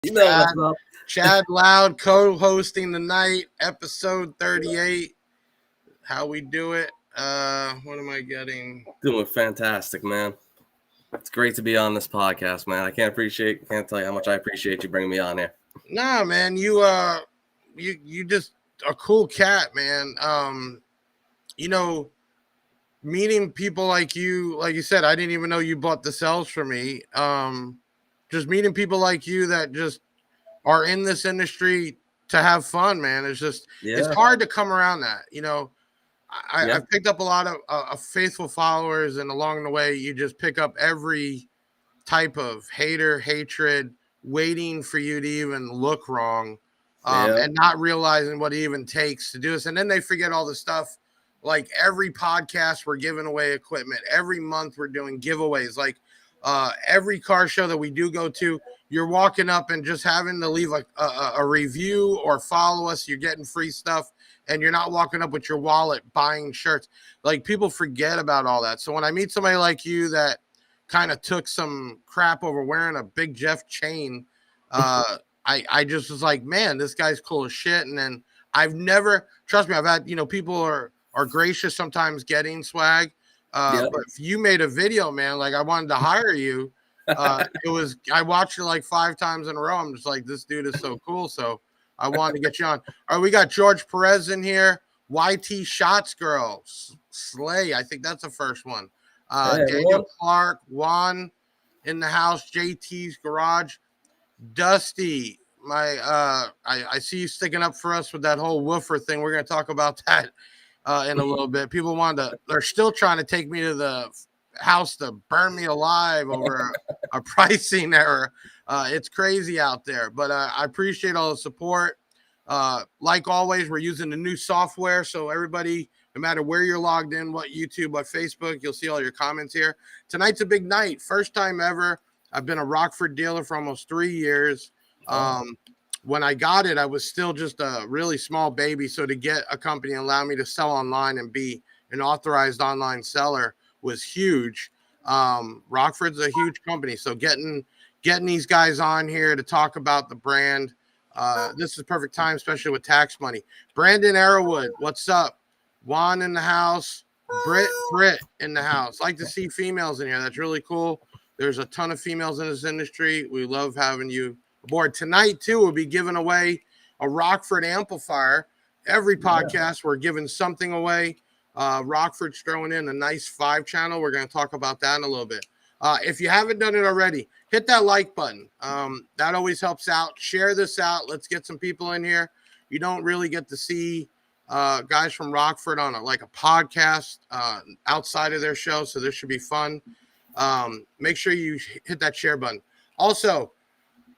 You know what's up. Chad Loud co-hosting tonight, episode 38. How we do it? What am I getting? Doing fantastic, man. It's great to be on this podcast, man. I can't tell you how much I appreciate you bringing me on here. Nah, man, you just a cool cat, man. Meeting people like you said, I didn't even know you bought the cells for me. Just meeting people like you that just are in this industry to have fun, man. It's hard to come around that, I've picked up a lot of faithful followers, and along the way, you just pick up every type of hatred, waiting for you to even look wrong, and not realizing what it even takes to do this. And then they forget all the stuff. Like every podcast, we're giving away equipment. Every month, we're doing giveaways. Like every car show that we do go to, you're walking up and just having to leave a review or follow us. You're getting free stuff, and you're not walking up with your wallet buying shirts. Like people forget about all that. So when I meet somebody like you that kind of took some crap over wearing a Big Jeff chain, I just was like, man, this guy's cool as shit. And then trust me, I've had, people are gracious sometimes getting swag. But if you made a video, man, like I wanted to hire you. I watched it like 5 times in a row. I'm just like, this dude is so cool. So I wanted to get you on. All right, we got George Perez in here. YT Shots Girl, Slay. I think that's the first one. Daniel Clark, Juan in the house. JT's Garage. Dusty, I see you sticking up for us with that whole woofer thing. We're going to talk about that in a little bit. People they're still trying to take me to the house to burn me alive over a pricing error. It's crazy out there, but I appreciate all the support. Like always, we're using the new software, so everybody, no matter where you're logged in, what YouTube, what Facebook, you'll see all your comments here. Tonight's a big night. First time ever. I've been a Rockford dealer for almost 3 years. When I got it, I was still just a really small baby. So to get a company and allow me to sell online and be an authorized online seller was huge. Rockford's a huge company. So getting these guys on here to talk about the brand, this is perfect time, especially with tax money. Brandon Arrowwood, what's up? Juan in the house. Britt in the house. Like to see females in here. That's really cool. There's a ton of females in this industry. We love having you aboard. Tonight, too, we'll be giving away a Rockford amplifier. Every podcast, we're giving something away. Rockford's throwing in a nice 5-channel. We're going to talk about that in a little bit. If you haven't done it already, hit that like button. That always helps out. Share this out. Let's get some people in here. You don't really get to see guys from Rockford on a podcast outside of their show, so this should be fun. Make sure you hit that share button. Also,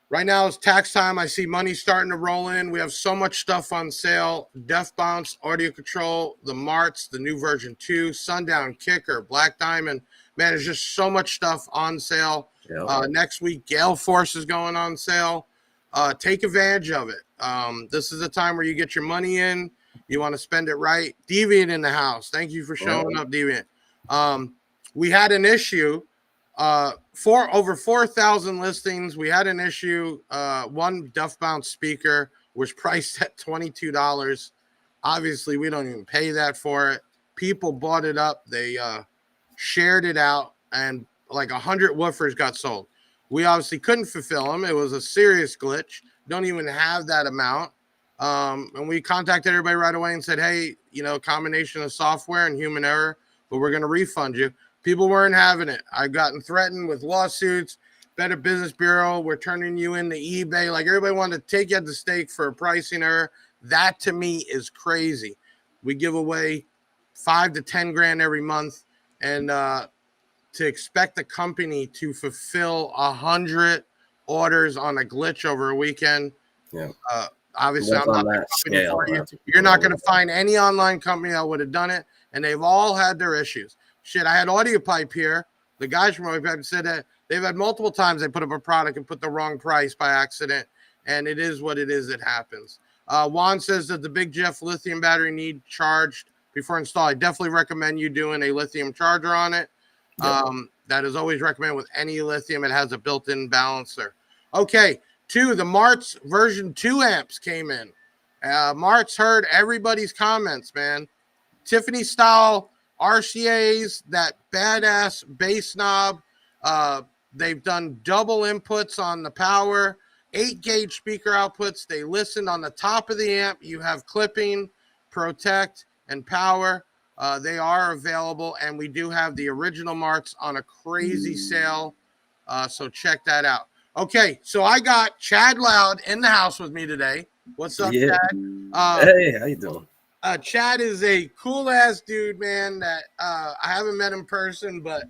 right now it's tax time. I see money starting to roll in. We have so much stuff on sale. Def Bounce, Audio Control, the Marts, the new version 2, Sundown Kicker, Black Diamond. Man, there's just so much stuff on sale. Next week, Gale Force is going on sale. Take advantage of it. This is the time where you get your money in. You want to spend it right. Deviant in the house. Thank you for showing up, Deviant. We had an issue for over 4,000 listings. We had an issue. One Duff Bounce speaker was priced at $22. Obviously, we don't even pay that for it. People bought it up. They shared it out, and like 100 woofers got sold. We obviously couldn't fulfill them. It was a serious glitch. Don't even have that amount. And we contacted everybody right away and said, hey, combination of software and human error, but we're going to refund you. People weren't having it. I've gotten threatened with lawsuits. Better Business Bureau, we're turning you into eBay. Like everybody wanted to take you at the stake for a pricing error. That to me is crazy. We give away $5 to $10 grand every month, and to expect the company to fulfill 100 orders on a glitch over a weekend. Obviously, I'm not the company for you. You're not going to find any online company that would have done it, and they've all had their issues. Shit, I had Audio Pipe here. The guys from Audio Pipe said that they've had multiple times they put up a product and put the wrong price by accident, and it is what it is. It happens. Juan says that the Big Jeff lithium battery need charged before install. I definitely recommend you doing a lithium charger on it. That is always recommended with any lithium. It has a built-in balancer. Okay, 2, the Martz version 2 amps came in. Martz heard everybody's comments, man. Tiffany style RCAs, that badass bass knob. They've done double inputs on the power, 8-gauge speaker outputs. They listened on the top of the amp. You have clipping, protect, and power. They are available, and we do have the original Martz on a crazy sale. So check that out. Okay, so I got Chad Loud in the house with me today. What's up, Yeah. Chad? Hey, how you doing? Chad is a cool ass dude, man, that I haven't met in person, but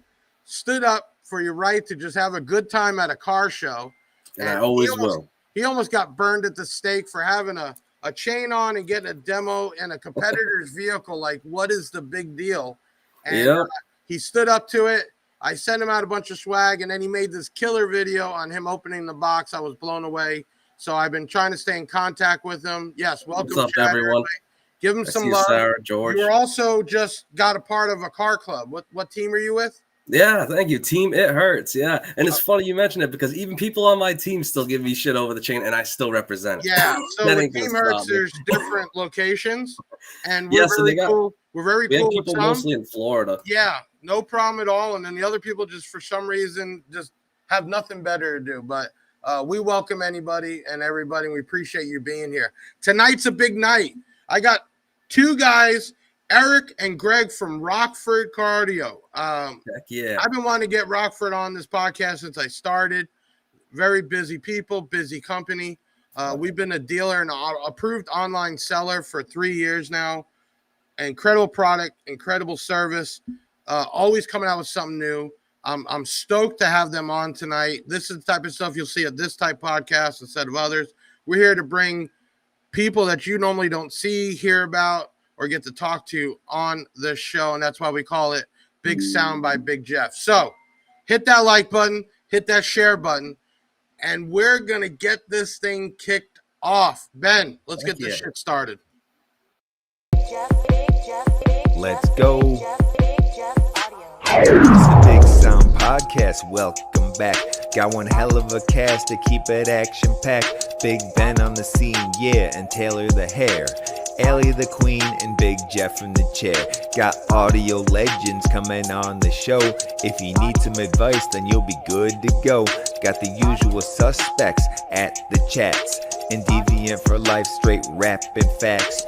stood up for your right to just have a good time at a car show. And I always will. He almost got burned at the stake for having a chain on and getting a demo in a competitor's vehicle. Like, what is the big deal? And he stood up to it. I sent him out a bunch of swag, and then he made this killer video on him opening the box. I was blown away. So I've been trying to stay in contact with him. Yes, welcome, what's up, Chad, everyone. Give him some love. Sarah, George. You're also just got a part of a car club. What team are you with? Yeah, thank you. Team It Hurts. Yeah. And it's funny you mentioned it because even people on my team still give me shit over the chain and I still represent it. Yeah. So with Team Hurts, there's different locations. And we're very cool. We're very cool with some. Mostly in Florida. Yeah, no problem at all. And then the other people just for some reason just have nothing better to do. But we welcome anybody and everybody. And we appreciate you being here. Tonight's a big night. I got 2 guys, Eric and Greg from Rockford Cardio. Heck yeah. I've been wanting to get Rockford on this podcast since I started. Very busy people, busy company. We've been a dealer and approved online seller for 3 years now. Incredible product, incredible service. Always coming out with something new. I'm stoked to have them on tonight. This is the type of stuff you'll see at this type podcast instead of others. We're here to bring people that you normally don't see, hear about, or get to talk to on this show. And that's why we call it Big Sound by Big Jeff. So hit that like button, hit that share button, and we're going to get this thing kicked off. Ben, let's get this shit started. Let's go. It's the Big Sound Podcast. Welcome back. Got one hell of a cast to keep it action-packed. Big Ben on the scene, yeah, and Taylor the hair. Allie the queen and Big Jeff in the chair. Got audio legends coming on the show. If you need some advice, then you'll be good to go. Got the usual suspects at the chats. And Deviant for life, straight rapping facts.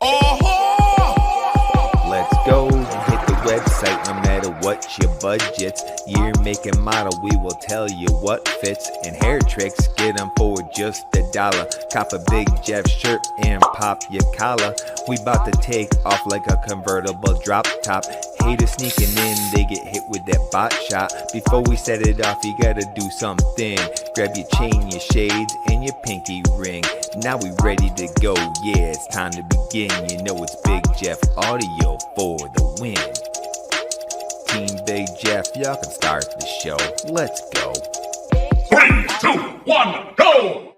Let's go. Hit the website no matter what your budgets. Year, make, and model, we will tell you what fits. And hair tricks, get them for just $1. Cop a Big Jeff shirt and pop your collar. We bout to take off like a convertible drop top. Haters sneaking in, they get hit with that bot shot. Before we set it off, you gotta do something. Grab your chain, your shades, and your pinky ring. Now we ready to go, yeah, it's time to begin. You know it's Big Jeff Audio for the win. Team Big Jeff, y'all can start the show. Let's go. 3, 2, 1, go!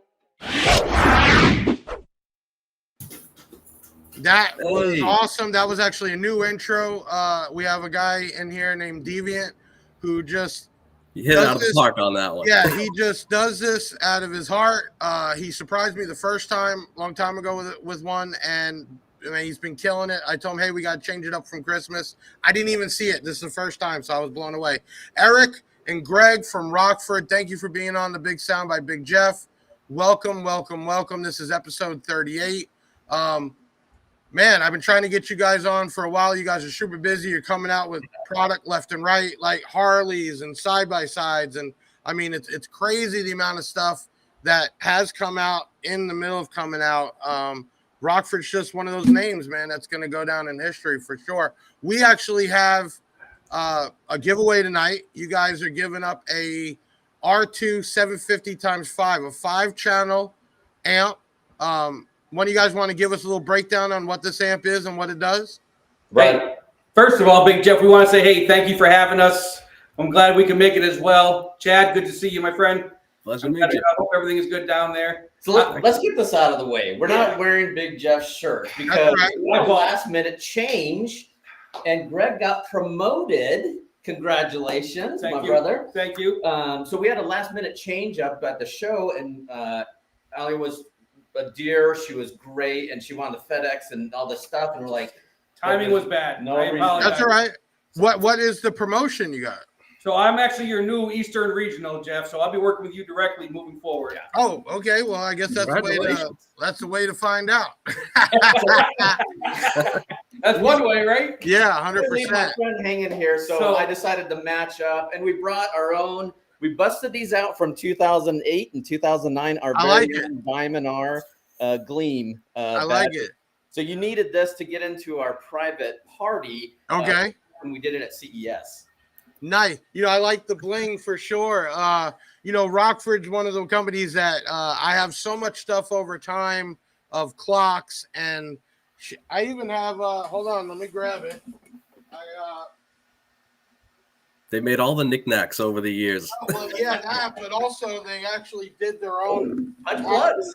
That was awesome. That was actually a new intro. We have a guy in here named Deviant who just hit out of the park on that one. Yeah, he just does this out of his heart. He surprised me the first time, long time ago with one, and I mean, he's been killing it. I told him, hey, we got to change it up from Christmas. I didn't even see it. This is the first time, so I was blown away. Eric and Greg from Rockford, thank you for being on the Big Sound by Big Jeff. Welcome, welcome, welcome. This is episode 38. Man, I've been trying to get you guys on for a while. You guys are super busy. You're coming out with product left and right, like Harleys and side-by-sides. And, I mean, it's crazy the amount of stuff that has come out in the middle of coming out. Rockford's just one of those names, man, that's going to go down in history for sure. We actually have a giveaway tonight. You guys are giving up a R2 750 x 5, a 5-channel amp. One of you guys want to give us a little breakdown on what this amp is and what it does? Right. First of all, Big Jeff, we want to say, hey, thank you for having us. I'm glad we can make it as well. Chad, good to see you, my friend. Pleasure to meet you. I hope everything is good down there. So let's get this out of the way. We're not wearing Big Jeff's shirt because we had a last-minute change, and Greg got promoted. Congratulations, my brother. Thank you. So we had a last-minute change up at the show, and Allie was a dear. She was great, and she wanted the FedEx and all this stuff. And we're like, timing was bad. No, I apologize. That's all right. What is the promotion you got? So I'm actually your new Eastern Regional, Jeff. So I'll be working with you directly moving forward. Yeah. Oh, okay. Well, I guess that's the way to find out. That's one way, right? Yeah, I leave 100%. my friend hanging here, so I decided to match up, and we brought our own. We busted these out from 2008 and 2009. Our very own Diamond R Gleam. I like it. So you needed this to get into our private party. Okay. And we did it at CES. Nice. I like the bling for sure. Rockford's one of the companies that I have so much stuff over time of clocks, and I even have. Hold on, let me grab it. They made all the knickknacks over the years. Well, yeah, that, but also they actually did their own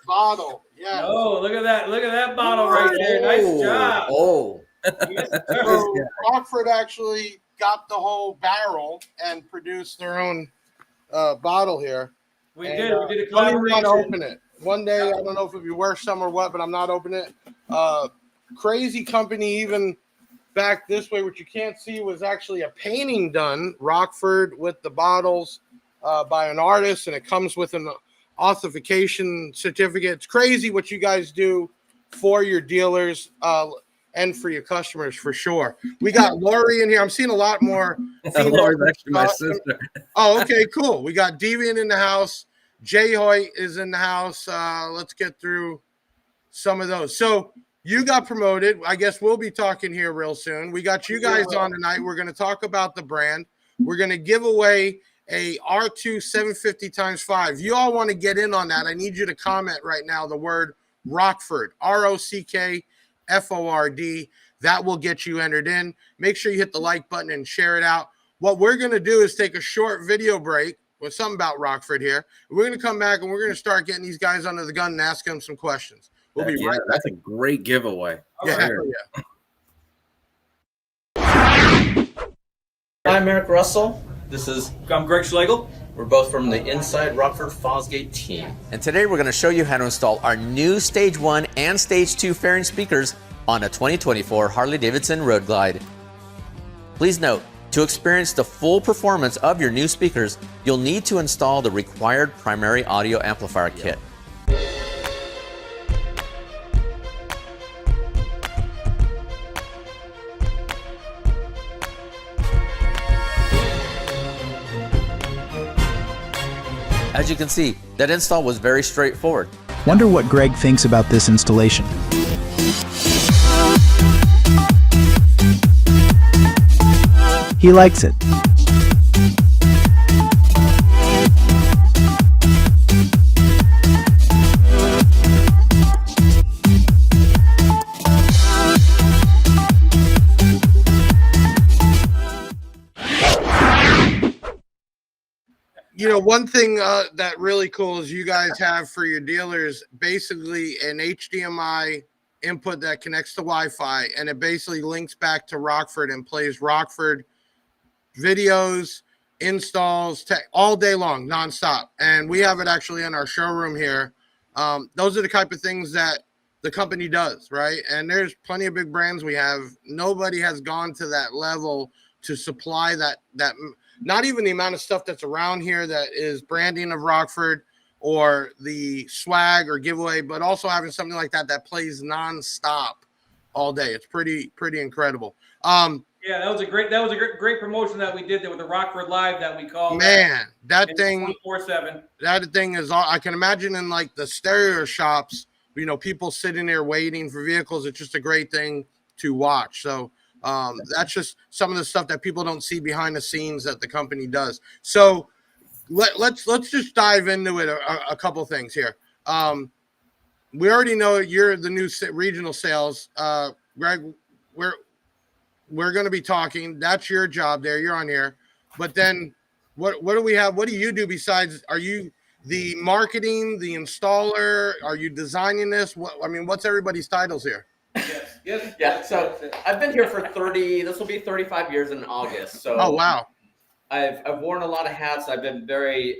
bottle. Yeah. Oh, look at that! Look at that bottle right there. Nice job. Oh. So Rockford actually got the whole barrel and produced their own bottle here. We did a I'm collaboration. not open it. One day, I don't know if it'd be worth some or what, but I'm not opening it. Crazy company, even back this way, which you can't see, was actually a painting done, Rockford, with the bottles by an artist, and it comes with an authentication certificate. It's crazy what you guys do for your dealers and for your customers, for sure. We got Lori in here. I'm seeing a lot more. Lori's actually my sister. Oh, okay, cool. We got Deviant in the house. Jay Hoyt is in the house. Let's get through some of those. So you got promoted. I guess we'll be talking here real soon. We got you guys on tonight. We're going to talk about the brand. We're going to give away a R2 750x5. You all want to get in on that. I need you to comment right now the word Rockford, ROCKFORD. That will get you entered in. Make sure you hit the like button and share it out. What we're going to do is take a short video break with something about Rockford here. We're going to come back and we're going to start getting these guys under the gun and ask them some questions. We'll be right back. That's a great giveaway. Yeah. I'm Eric Russell. I'm Greg Schlagel. We're both from the Inside Rockford Fosgate team. And today we're going to show you how to install our new Stage 1 and Stage 2 fairing speakers on a 2024 Harley-Davidson Road Glide. Please note, to experience the full performance of your new speakers, you'll need to install the required primary audio amplifier kit. As you can see, that install was very straightforward. Wonder what Greg thinks about this installation. He likes it. One thing that really cool is you guys have for your dealers basically an HDMI input that connects to Wi-Fi, and it basically links back to Rockford and plays Rockford videos, installs, all day long, nonstop. And we have it actually in our showroom here. Those are the type of things that the company does, right? And there's plenty of big brands we have. Nobody has gone to that level to supply that not even the amount of stuff that's around here that is branding of Rockford or the swag or giveaway, but also having something like that plays nonstop all day. It's pretty incredible. Yeah, that was a great promotion that we did there with the Rockford Live that we called. Man, that thing 24/7. That thing is all I can imagine in like the stereo shops, people sitting there waiting for vehicles. It's just a great thing to watch. So that's just some of the stuff that people don't see behind the scenes that the company does. So let's just dive into it. A couple things here. We already know you're the new regional sales. Greg, we're going to be talking. That's your job there. You're on here. But then what do we have? What do you do besides? Are you the marketing, the installer? Are you designing this? What's everybody's titles here? Yeah. So I've been here for this will be 35 years in August. So oh, wow. I've worn a lot of hats. I've been very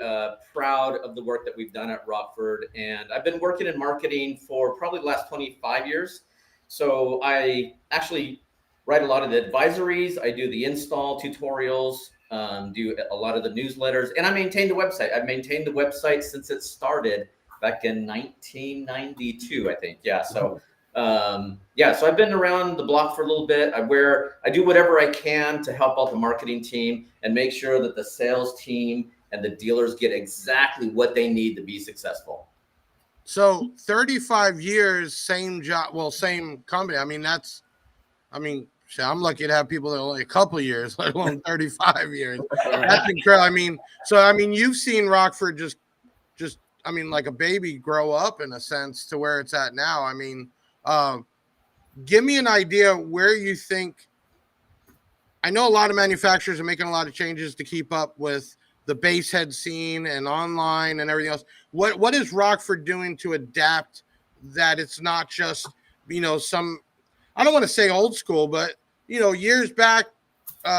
proud of the work that we've done at Rockford, and I've been working in marketing for probably the last 25 years. So I actually write a lot of the advisories. I do the install tutorials, do a lot of the newsletters, and I maintain the website. I've maintained the website since it started back in 1992, I think. Yeah. So so I've been around the block for a little bit. I do whatever I can to help out the marketing team and make sure that the sales team and the dealers get exactly what they need to be successful. So 35 years, same job, well, same company. I'm lucky to have people that are only a couple of years, let alone 35 years. That's incredible. You've seen Rockford just like a baby grow up in a sense to where it's at now. Give me an idea where you think. I know a lot of manufacturers are making a lot of changes to keep up with the base head scene and online and everything else. What is Rockford doing to adapt that it's not just, some, I don't want to say old school, but, years back,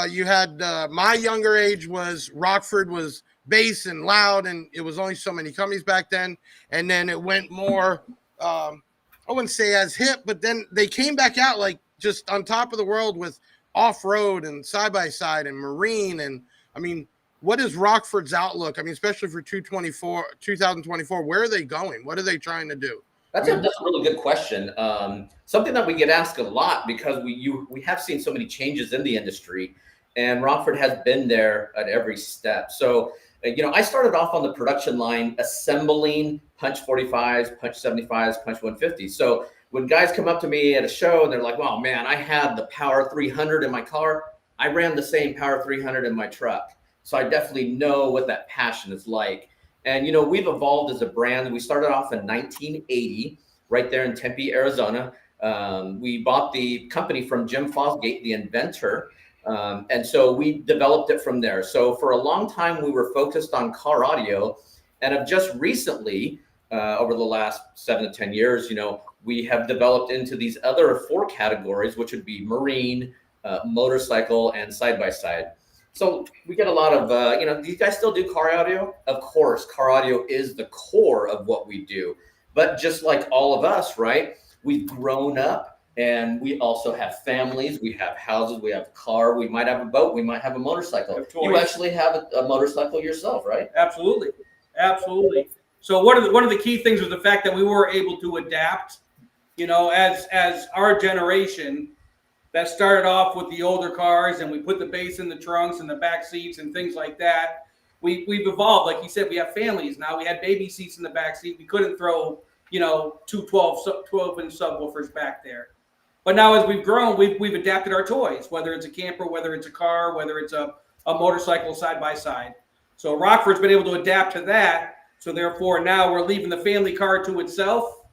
you had my younger age was Rockford was bass and loud, and it was only so many companies back then. And then it went more, I wouldn't say as hip, but then they came back out like just on top of the world with off-road and side-by-side and marine. And what is Rockford's outlook? Especially for 2024, where are they going? What are they trying to do? That's a really good question. Something that we get asked a lot because we have seen so many changes in the industry, and Rockford has been there at every step. So, I started off on the production line assembling punch 45s, punch 75s, punch 150s. So when guys come up to me at a show and they're like, "Wow, man, I had the Power 300 in my car. I ran the same Power 300 in my truck." So I definitely know what that passion is like. And, we've evolved as a brand. We started off in 1980, right there in Tempe, Arizona. We bought the company from Jim Fosgate, the inventor. And so we developed it from there. So for a long time, we were focused on car audio, and have just recently, over the last 7 to 10 years, we have developed into these other 4 categories, which would be marine, motorcycle, and side-by-side. So we get a lot of, do you guys still do car audio? Of course, car audio is the core of what we do. But just like all of us, right, we've grown up and we also have families, we have houses, we have a car, we might have a boat, we might have a motorcycle. You actually have a motorcycle yourself, right? Absolutely. Absolutely. So one of the key things was the fact that we were able to adapt, as our generation that started off with the older cars, and we put the bass in the trunks and the back seats and things like that. We've evolved. Like you said, we have families now. We had baby seats in the back seat. We couldn't throw, 2 12-inch subwoofers back there. But now as we've grown, we've adapted our toys, whether it's a camper, whether it's a car, whether it's a motorcycle side by side. So Rockford's been able to adapt to that. So therefore now we're leaving the family car to itself,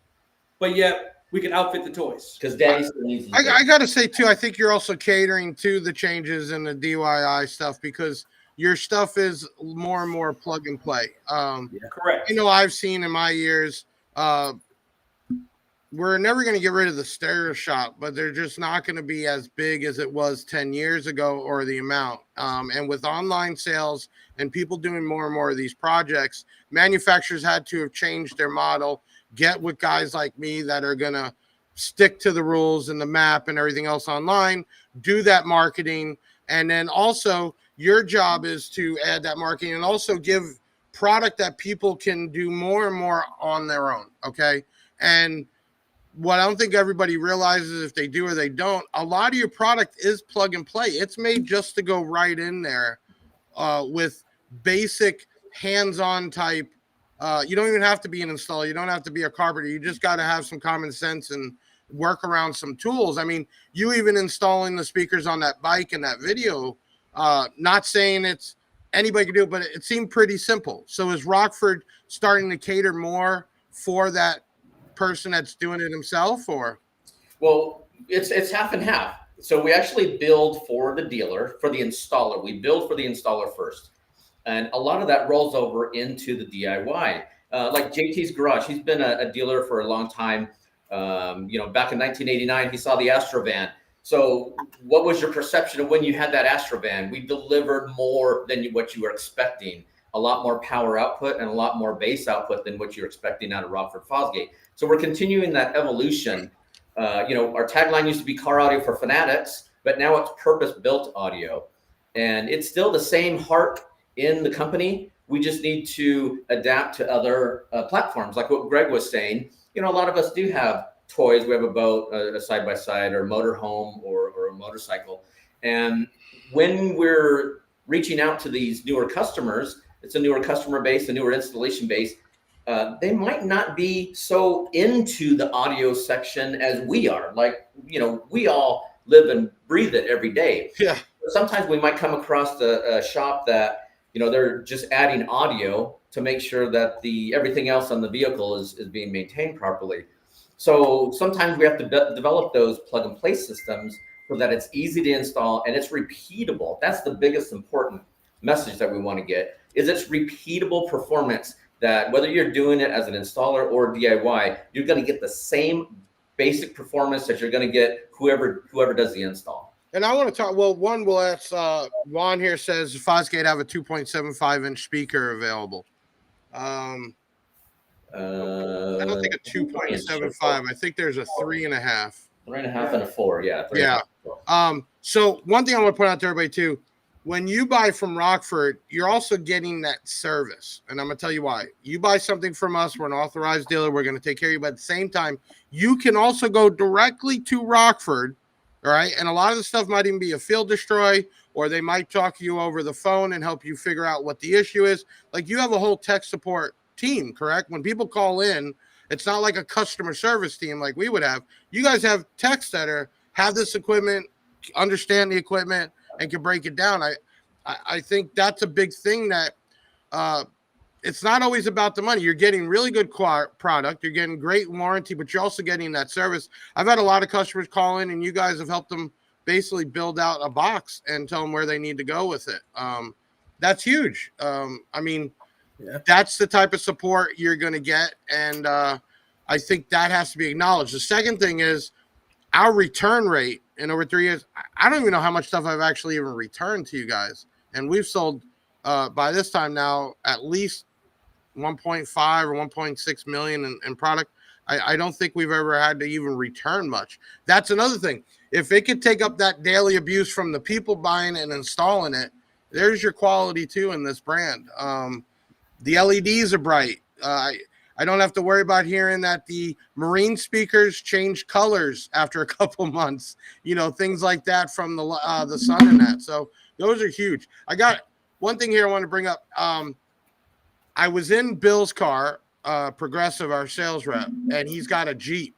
but yet we can outfit the toys. Because Daddy still needs. I got to say too, I think you're also catering to the changes in the DIY stuff, because your stuff is more and more plug and play. Correct. I've seen in my years, we're never going to get rid of the stereo shop, but they're just not going to be as big as it was 10 years ago, or the amount. And with online sales and people doing more and more of these projects, manufacturers had to have changed their model, get with guys like me that are going to stick to the rules and the map and everything else online, do that marketing. And then also your job is to add that marketing and also give product that people can do more and more on their own. Okay. And what I don't think everybody realizes, if they do or they don't, a lot of your product is plug and play. It's made just to go right in there with basic hands-on type. You don't even have to be an installer. You don't have to be a carpenter. You just got to have some common sense and work around some tools. You even installing the speakers on that bike and that video, not saying it's anybody can do it, but it seemed pretty simple. So is Rockford starting to cater more for that person that's doing it himself, or? Well, it's half and half. So we actually build for the dealer, for the installer. We build for the installer first. And a lot of that rolls over into the DIY. Like JT's Garage, he's been a dealer for a long time. Back in 1989, he saw the Astrovan. So what was your perception of when you had that Astrovan? We delivered more than what you were expecting, a lot more power output and a lot more bass output than what you're expecting out of Rockford Fosgate. So we're continuing that evolution. Our tagline used to be car audio for fanatics, but now it's purpose-built audio. And it's still the same heart in the company. We just need to adapt to other platforms. Like what Greg was saying, a lot of us do have toys. We have a boat, a side-by-side, or a motorhome, or a motorcycle. And when we're reaching out to these newer customers, it's a newer customer base, a newer installation base. They might not be so into the audio section as we are. Like, we all live and breathe it every day. Yeah. Sometimes we might come across a shop that, they're just adding audio to make sure that everything else on the vehicle is being maintained properly. So sometimes we have to develop those plug and play systems so that it's easy to install and it's repeatable. That's the biggest important message that we want to get, is it's repeatable performance, that whether you're doing it as an installer or DIY, you're going to get the same basic performance that you're going to get whoever does the install. And I want to talk, one will ask, Juan here says Fosgate have a 2.75 inch speaker available. I don't think a 2.75. I think there's a 3.5. 3.5 and a 4, yeah. Yeah. So one thing I want to point out to everybody too, when you buy from Rockford, you're also getting that service. And I'm going to tell you why. You buy something from us, we're an authorized dealer, we're going to take care of you. But at the same time, you can also go directly to Rockford, all right? And a lot of the stuff might even be a field destroy, or they might talk to you over the phone and help you figure out what the issue is. Like, you have a whole tech support team, correct? When people call in, it's not like a customer service team like we would have. You guys have techs that have this equipment, understand the equipment, and can break it down. I think that's a big thing, that it's not always about the money. You're getting really good product. You're getting great warranty, but you're also getting that service. I've had a lot of customers call in, and you guys have helped them basically build out a box and tell them where they need to go with it. That's huge. That's the type of support you're going to get, and I think that has to be acknowledged. The second thing is our return rate in over 3 years. I don't even know how much stuff I've actually even returned to you guys. And we've sold by this time now at least 1.5 or 1.6 million in product. I don't think we've ever had to even return much. That's another thing. If it could take up that daily abuse from the people buying and installing it, there's your quality too in this brand. The LEDs are bright. I don't have to worry about hearing that the marine speakers change colors after a couple months, things like that from the sun and that. So those are huge. I got one thing here I want to bring up. I was in Bill's car, Progressive, our sales rep, and he's got a Jeep.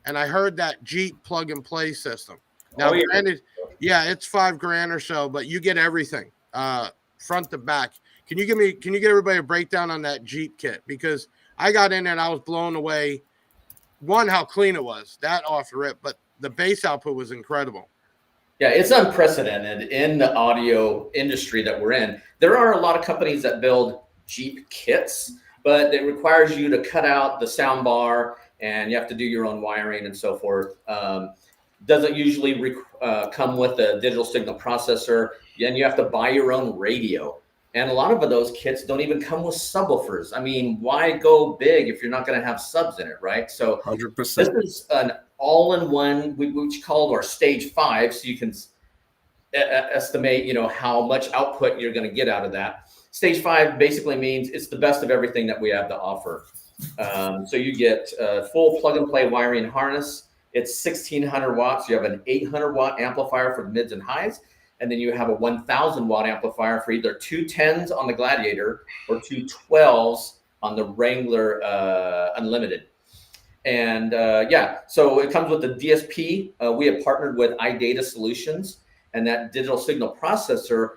And I heard that Jeep plug and play system. Now, granted, it's $5,000 or so, but you get everything front to back. Can you get everybody a breakdown on that Jeep kit? Because I got in there and I was blown away. One, how clean it was, that off the rip, but the bass output was incredible. Yeah, it's unprecedented in the audio industry that we're in. There are a lot of companies that build Jeep kits, but it requires you to cut out the sound bar and you have to do your own wiring and so forth. Doesn't usually come with a digital signal processor. Then you have to buy your own radio. And a lot of those kits don't even come with subwoofers. I mean, why go big if you're not going to have subs in it, right? So 100%. This is an all-in-one, which called our stage 5, so you can estimate, how much output you're going to get out of that. Stage 5 basically means it's the best of everything that we have to offer. So you get a full plug-and-play wiring harness. It's 1,600 watts. You have an 800-watt amplifier for the mids and highs. And then you have a 1,000-watt amplifier for either 2 10s on the Gladiator or 2 12s on the Wrangler Unlimited. And so it comes with the DSP. We have partnered with iData Solutions, and that digital signal processor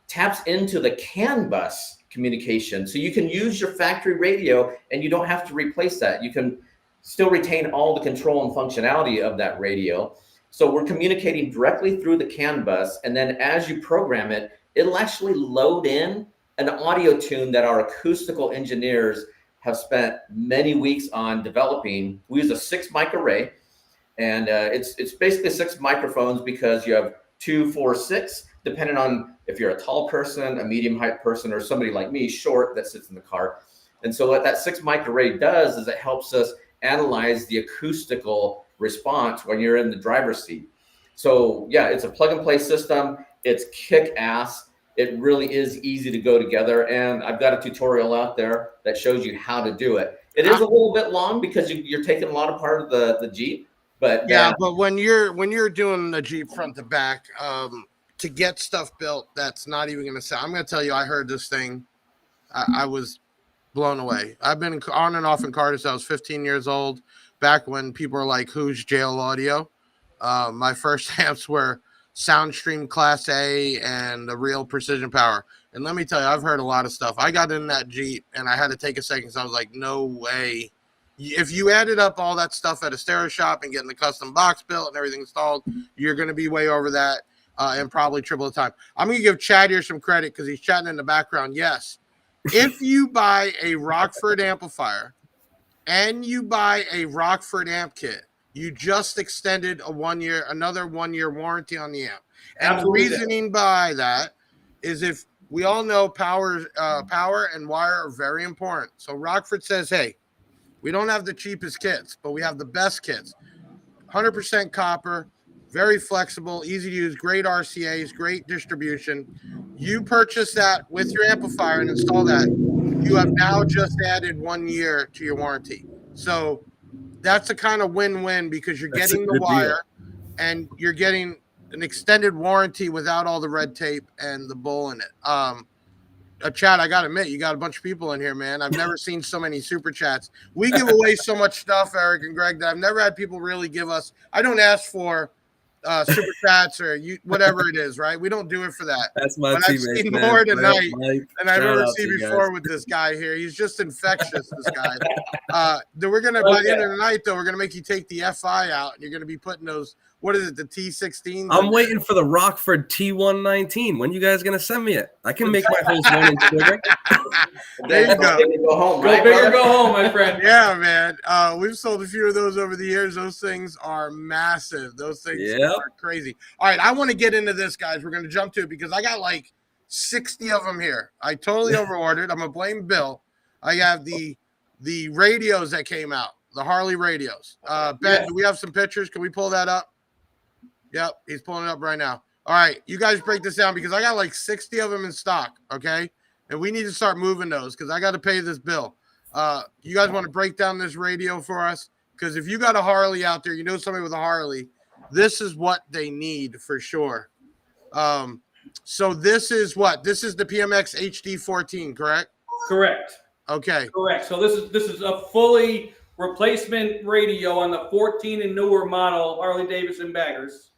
taps into the CAN bus communication. So you can use your factory radio and you don't have to replace that. You can still retain all the control and functionality of that radio. So we're communicating directly through the CAN bus, and then as you program it, it'll actually load in an audio tune that our acoustical engineers have spent many weeks on developing. We use a 6 mic array. And it's basically 6 microphones because you have 2, 4, 6, depending on if you're a tall person, a medium height person, or somebody like me, short, that sits in the car. And so what that 6 mic array does is it helps us analyze the acoustical response when you're in the driver's seat. So yeah, it's a plug and play system. It's kick ass. It really is easy to go together. And I've got a tutorial out there that shows you how to do it. It is a little bit long because you're taking a lot of part of the Jeep. But yeah, but when you're doing the Jeep front to back, to get stuff built, that's not even going to sound. I'm going to tell you, I heard this thing. I was blown away. I've been on and off in cars since I was 15 years old, back when people were like, who's jail audio? My first amps were Soundstream Class A and a real Precision Power. And let me tell you, I've heard a lot of stuff. I got in that Jeep and I had to take a second. So I was like, no way. If you added up all that stuff at a stereo shop and getting the custom box built and everything installed, you're going to be way over that and probably triple the time. I'm going to give Chad here some credit because he's chatting in the background. Yes. If you buy a Rockford amplifier and you buy a Rockford amp kit, you just extended another 1 year warranty on the amp. And Absolutely. the reasoning by that is, if we all know power and wire are very important. So Rockford says, hey, we don't have the cheapest kits, but we have the best kits. 100% copper, very flexible, easy to use, great RCAs, great distribution. You purchase that with your amplifier and install that, you have now just added 1 year to your warranty. So that's a kind of win-win because you're getting the wire and you're getting an extended warranty without all the red tape and the bull in it. Chad, I got to admit, you got a bunch of people in here, man. I've never seen so many super chats. We give away so much stuff, Eric and Greg, that I've never had people really give us. I don't ask for super chats or whatever it is, right? We don't do it for that. That's my but I've teammate, seen man. more tonight than I've ever seen you before guys. with this guy here. He's just infectious, this guy. We're gonna by the end of the night, though, we're gonna make you take the FI out, and you're gonna be putting those. What is it, the T16? I'm waiting for the Rockford T119. When you guys gonna send me it? I can make my holes 1 inch bigger. There you go. Go home, Go right, big or brother? go home, my friend. Yeah, man. We've sold a few of those over the years. Those things are massive. Those things are crazy. All right, I want to get into this, guys. We're going to jump to it because I got like 60 of them here. I totally overordered. I'm going to blame Bill. I have the radios that came out, the Harley radios. Ben, do we have some pictures? Can we pull that up? Yep, he's pulling it up right now. All right, you guys break this down because I got like 60 of them in stock, okay? And we need to start moving those because I got to pay this bill. You guys want to break down this radio for us? Because if you got a Harley out there, you know somebody with a Harley, this is what they need for sure. So this is what? This is the PMX HD14, correct? Correct. Okay. Correct. So this is a fully replacement radio on the 14 and newer model Harley Davidson baggers.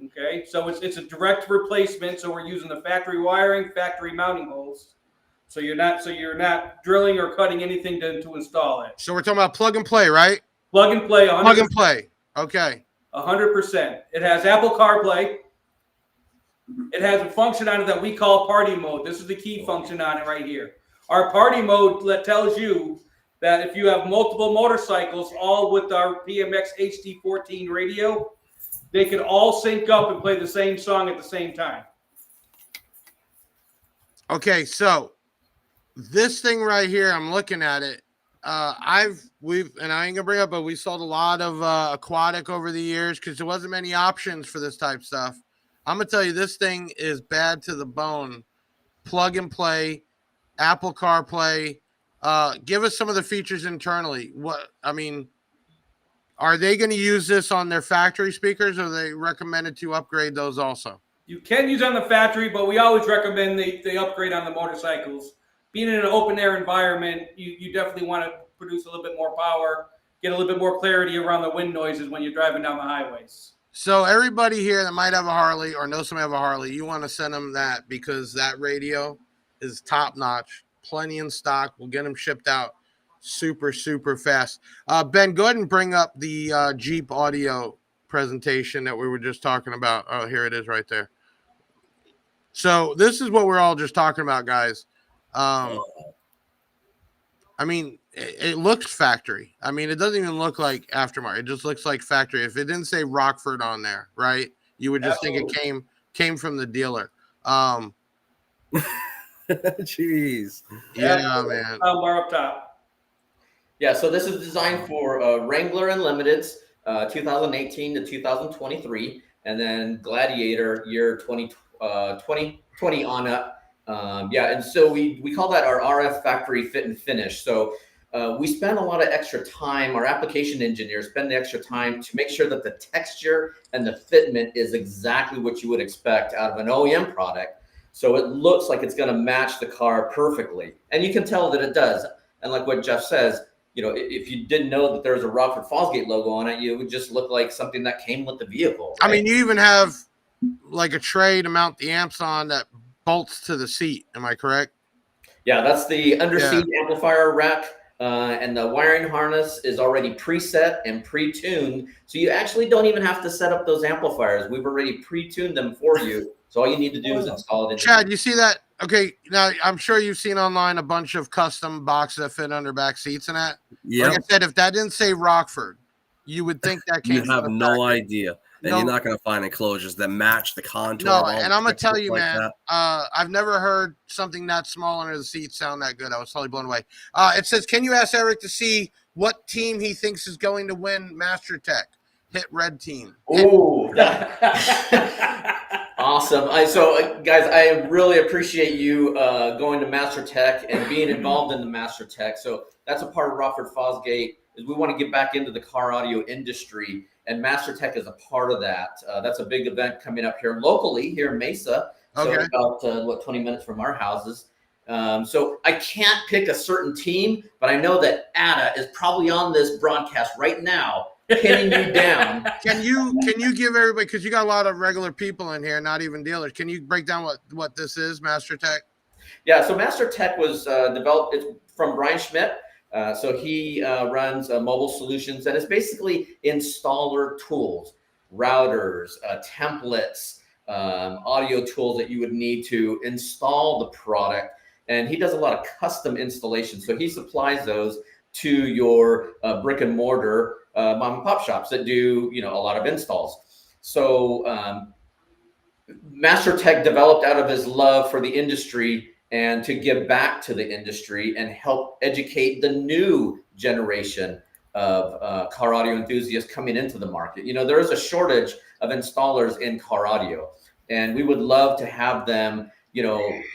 Okay, so it's a direct replacement. So we're using the factory wiring, factory mounting holes. So you're not drilling or cutting anything to install it. So we're talking about plug and play, right? Plug and play. 100%. Plug and play. Okay. 100%. It has Apple CarPlay. It has a function on it that we call party mode. This is the key function on it right here. Our party mode tells you that if you have multiple motorcycles, all with our PMX HD14 radio, they can all sync up and play the same song at the same time. Okay, so this thing right here, I'm looking at it. We've and I ain't gonna bring up, but we sold a lot of aquatic over the years because there wasn't many options for this type stuff. I'm gonna tell you, this thing is bad to the bone. Plug and play, Apple CarPlay. Give us some of the features internally. Are they going to use this on their factory speakers, or are they recommended to upgrade those also? You can use on the factory, but we always recommend they upgrade on the motorcycles. Being in an open air environment, you definitely want to produce a little bit more power, get a little bit more clarity around the wind noises when you're driving down the highways. So everybody here that might have a Harley or know somebody have a Harley, you want to send them that because that radio is top notch, plenty in stock. We'll get them shipped out super, super fast. Ben, go ahead and bring up the Jeep audio presentation that we were just talking about. Oh, here it is right there. So this is what we're all just talking about, guys. I mean, it looks factory. I mean, it doesn't even look like aftermarket. It just looks like factory. If it didn't say Rockford on there, right, you would just think it came from the dealer. Jeez. Yeah, man. Bar up top. Yeah, so this is designed for Wrangler Unlimiteds, 2018 to 2023, and then Gladiator year 2020 on up. And so we call that our RF factory fit and finish. So we spend a lot of extra time, our application engineers spend the extra time to make sure that the texture and the fitment is exactly what you would expect out of an OEM product. So it looks like it's going to match the car perfectly. And you can tell that it does. And like what Jeff says, if you didn't know that there was a Rockford Fosgate logo on it, it would just look like something that came with the vehicle. Right? I mean, you even have like a tray to mount the amps on that bolts to the seat. Am I correct? Yeah, that's the under-seat amplifier rack. And the wiring harness is already preset and pre-tuned. So you actually don't even have to set up those amplifiers. We've already pre-tuned them for you. So all you need to do is install it. Chad, you see that? Okay, now I'm sure you've seen online a bunch of custom boxes that fit under back seats and that. Yeah. Like I said, if that didn't say Rockford, you would think that came. You have no idea. And you're not going to find enclosures that match the contour. No, and I'm going to tell you, man, I've never heard something that small under the seat sound that good. I was totally blown away. It says, can you ask Eric to see what team he thinks is going to win Master Tech? Hit red team. Ooh. Awesome. Guys, I really appreciate you going to Master Tech and being involved in the Master Tech. So that's a part of Rockford Fosgate is we want to get back into the car audio industry. And Master Tech is a part of that. That's a big event coming up here locally, here in Mesa. So about 20 minutes from our houses. So I can't pick a certain team, but I know that Ada is probably on this broadcast right now, pinning you down. Can you give everybody, because you got a lot of regular people in here, not even dealers. Can you break down what this is, Master Tech? Yeah, so Master Tech was developed from Brian Schmidt. So he runs mobile solutions, and it's basically installer tools, routers, templates, audio tools that you would need to install the product. And he does a lot of custom installations. So he supplies those to your brick and mortar mom and pop shops that do, a lot of installs. So Master Tech developed out of his love for the industry and to give back to the industry and help educate the new generation of car audio enthusiasts coming into the market. There is a shortage of installers in car audio, and we would love to have them,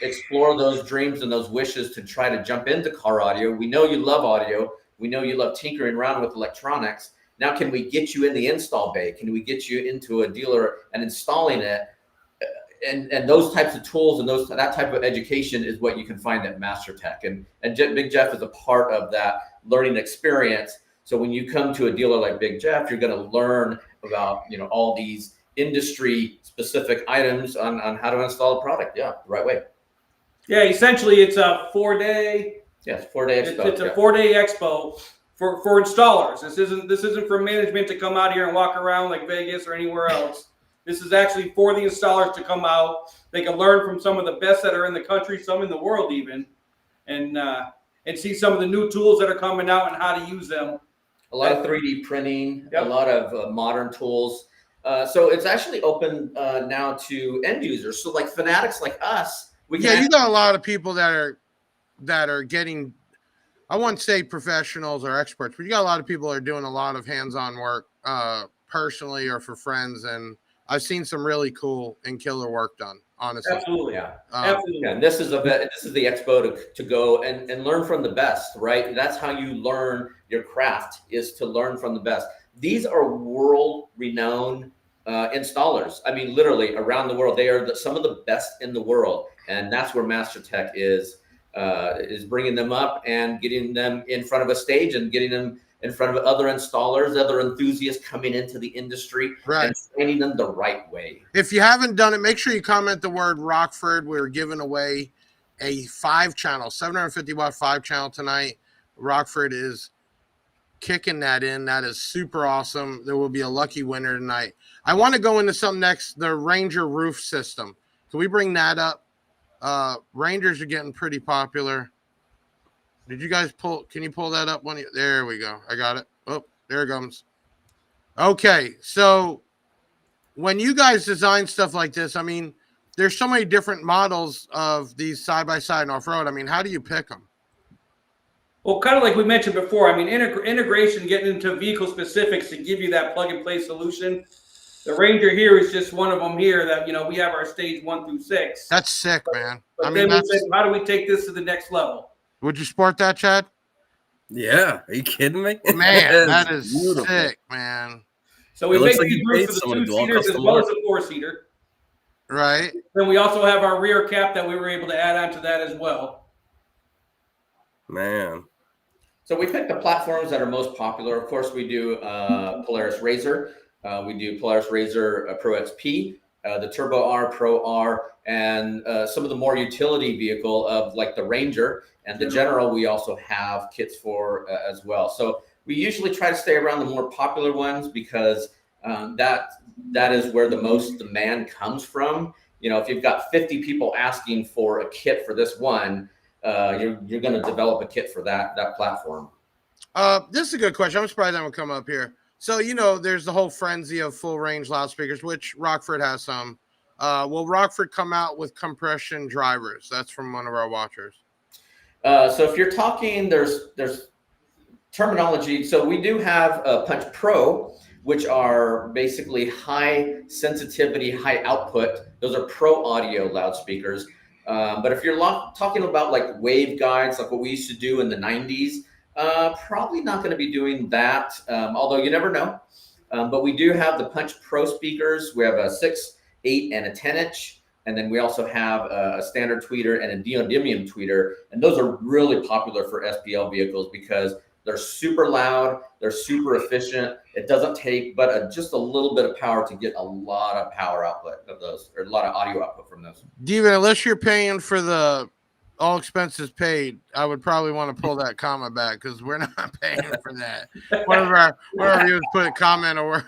explore those dreams and those wishes to try to jump into car audio. We know you love audio. We know you love tinkering around with electronics. Now, can we get you in the install bay? Can we get you into a dealer and installing it? And those types of tools and that type of education is what you can find at Master Tech. And Big Jeff is a part of that learning experience. So when you come to a dealer like Big Jeff, you're going to learn about, all these industry specific items on how to install a product. Yeah, the right way. Yeah, essentially it's a 4-day. Yes, 4-day expo. It's a 4-day expo for installers. This isn't for management to come out here and walk around like Vegas or anywhere else. This is actually for the installers to come out. They can learn from some of the best that are in the country, some in the world even, and see some of the new tools that are coming out and how to use them. A lot of 3D printing, a lot of modern tools. So it's actually open now to end users. So like fanatics like us, you got a lot of people that are getting, I wouldn't say professionals or experts, but you got a lot of people that are doing a lot of hands-on work personally or for friends, and I've seen some really cool and killer work done, honestly. Absolutely. Absolutely. And this is the expo to go and learn from the best, right? That's how you learn your craft, is to learn from the best. These are world-renowned installers. I mean, literally around the world. They are some of the best in the world. And that's where Master Tech is bringing them up and getting them in front of a stage and getting them in front of other installers, other enthusiasts coming into the industry, and training them the right way. If you haven't done it, make sure you comment the word Rockford. We're giving away a 5-channel, 750-watt 5-channel tonight. Rockford is kicking that in. That is super awesome. There will be a lucky winner tonight. I want to go into something next, the Ranger roof system. Can we bring that up? Rangers are getting pretty popular. Did you guys pull? Can you pull that up? There we go. I got it. Oh, there it comes. Okay, so when you guys design stuff like this, I mean, there's so many different models of these side-by-side and off-road. I mean, how do you pick them? Well, kind of like we mentioned before, I mean, integration, getting into vehicle specifics to give you that plug-and-play solution. The Ranger here is just one of them here that, you know, we have our stage 1 through 6. That's sick, man. But I mean, then we said, how do we take this to the next level? Would you sport that, Chad? Yeah. Are you kidding me? Man, that is beautiful. sick, man. So we It make looks like these you roofs paid for the someone to do all 2-seaters as custom well work. as the 4-seater. Right. Then we also have our rear cap that we were able to add on to that as well. Man. So we picked the platforms that are most popular. Of course, we do Polaris RZR. We do Polaris RZR Pro XP, the Turbo R, Pro R, and some of the more utility vehicle of like the Ranger and the General. We also have kits for as well. So we usually try to stay around the more popular ones because that is where the most demand comes from. You know, if you've got 50 people asking for a kit for this one, you're going to develop a kit for that platform. This is a good question. I'm surprised that would come up here. So, you know, there's the whole frenzy of full range loudspeakers, which Rockford has some. Will Rockford come out with compression drivers? That's from one of our watchers. So if you're talking, there's terminology. So we do have Punch Pro, which are basically high sensitivity, high output. Those are pro audio loudspeakers. But if you're talking about like waveguides, like what we used to do in the 90s, probably not going to be doing that, although you never know. But we do have the Punch Pro speakers. We have a 6, 8, and a 10-inch. And then we also have a standard tweeter and a neodymium tweeter. And those are really popular for SPL vehicles because they're super loud. They're super efficient. It doesn't take but just a little bit of power to get a lot of power output of those, or a lot of audio output from those. Steven, unless you're paying for the all expenses paid, I would probably want to pull that comment back because we're not paying for that. One of our viewers put a comment or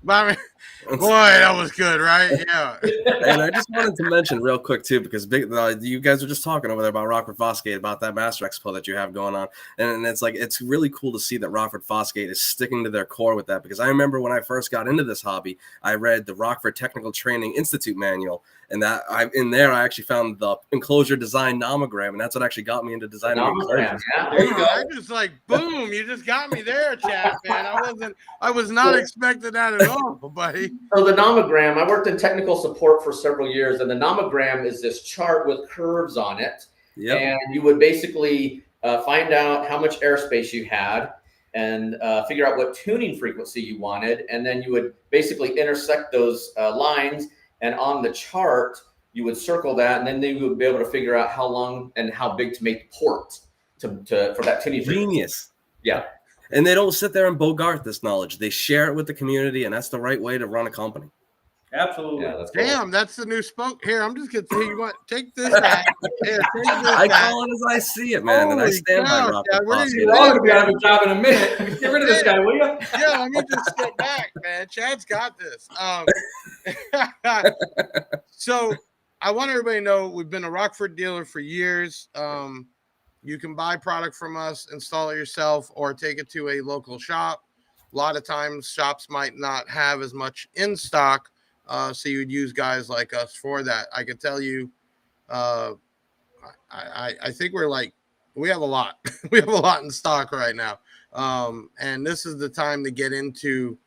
but I mean, boy, that was good, right? Yeah. And I just wanted to mention real quick too, because you guys were just talking over there about Rockford Fosgate, about that Master Expo that you have going on, and it's like it's really cool to see that Rockford Fosgate is sticking to their core with that. Because I remember when I first got into this hobby, I read the Rockford Technical Training Institute manual, and in there I actually found the enclosure design nomogram, and that's what actually got me into designing enclosures. Yeah, there you go. I just like boom, you just got me there, Chad, man. I was not expecting that at all, buddy. So the nomogram, I worked in technical support for several years, and the nomogram is this chart with curves on it. Yep. And you would basically find out how much airspace you had and figure out what tuning frequency you wanted. And then you would basically intersect those lines. And on the chart, you would circle that, and then you would be able to figure out how long and how big to make the port for that tuning frequency. Genius. Yeah. And they don't sit there and bogart this knowledge. They share it with the community, and that's the right way to run a company. Absolutely. Yeah, that's cool. Damn, that's the new spoke. Here, I'm just gonna say, you want take this back. Here, take this I back. call it as I see it, man. And I stand by Rockford Fosgate. We're all gonna be out of a job in a minute. Get rid of this guy, will you? Yeah, let me just step back, man. Chad's got this. So I want everybody to know we've been a Rockford dealer for years. You can buy product from us, install it yourself, or take it to a local shop. A lot of times shops might not have as much in stock, so you'd use guys like us for that. I can tell you, I think we have a lot. We have a lot in stock right now. And this is the time to get into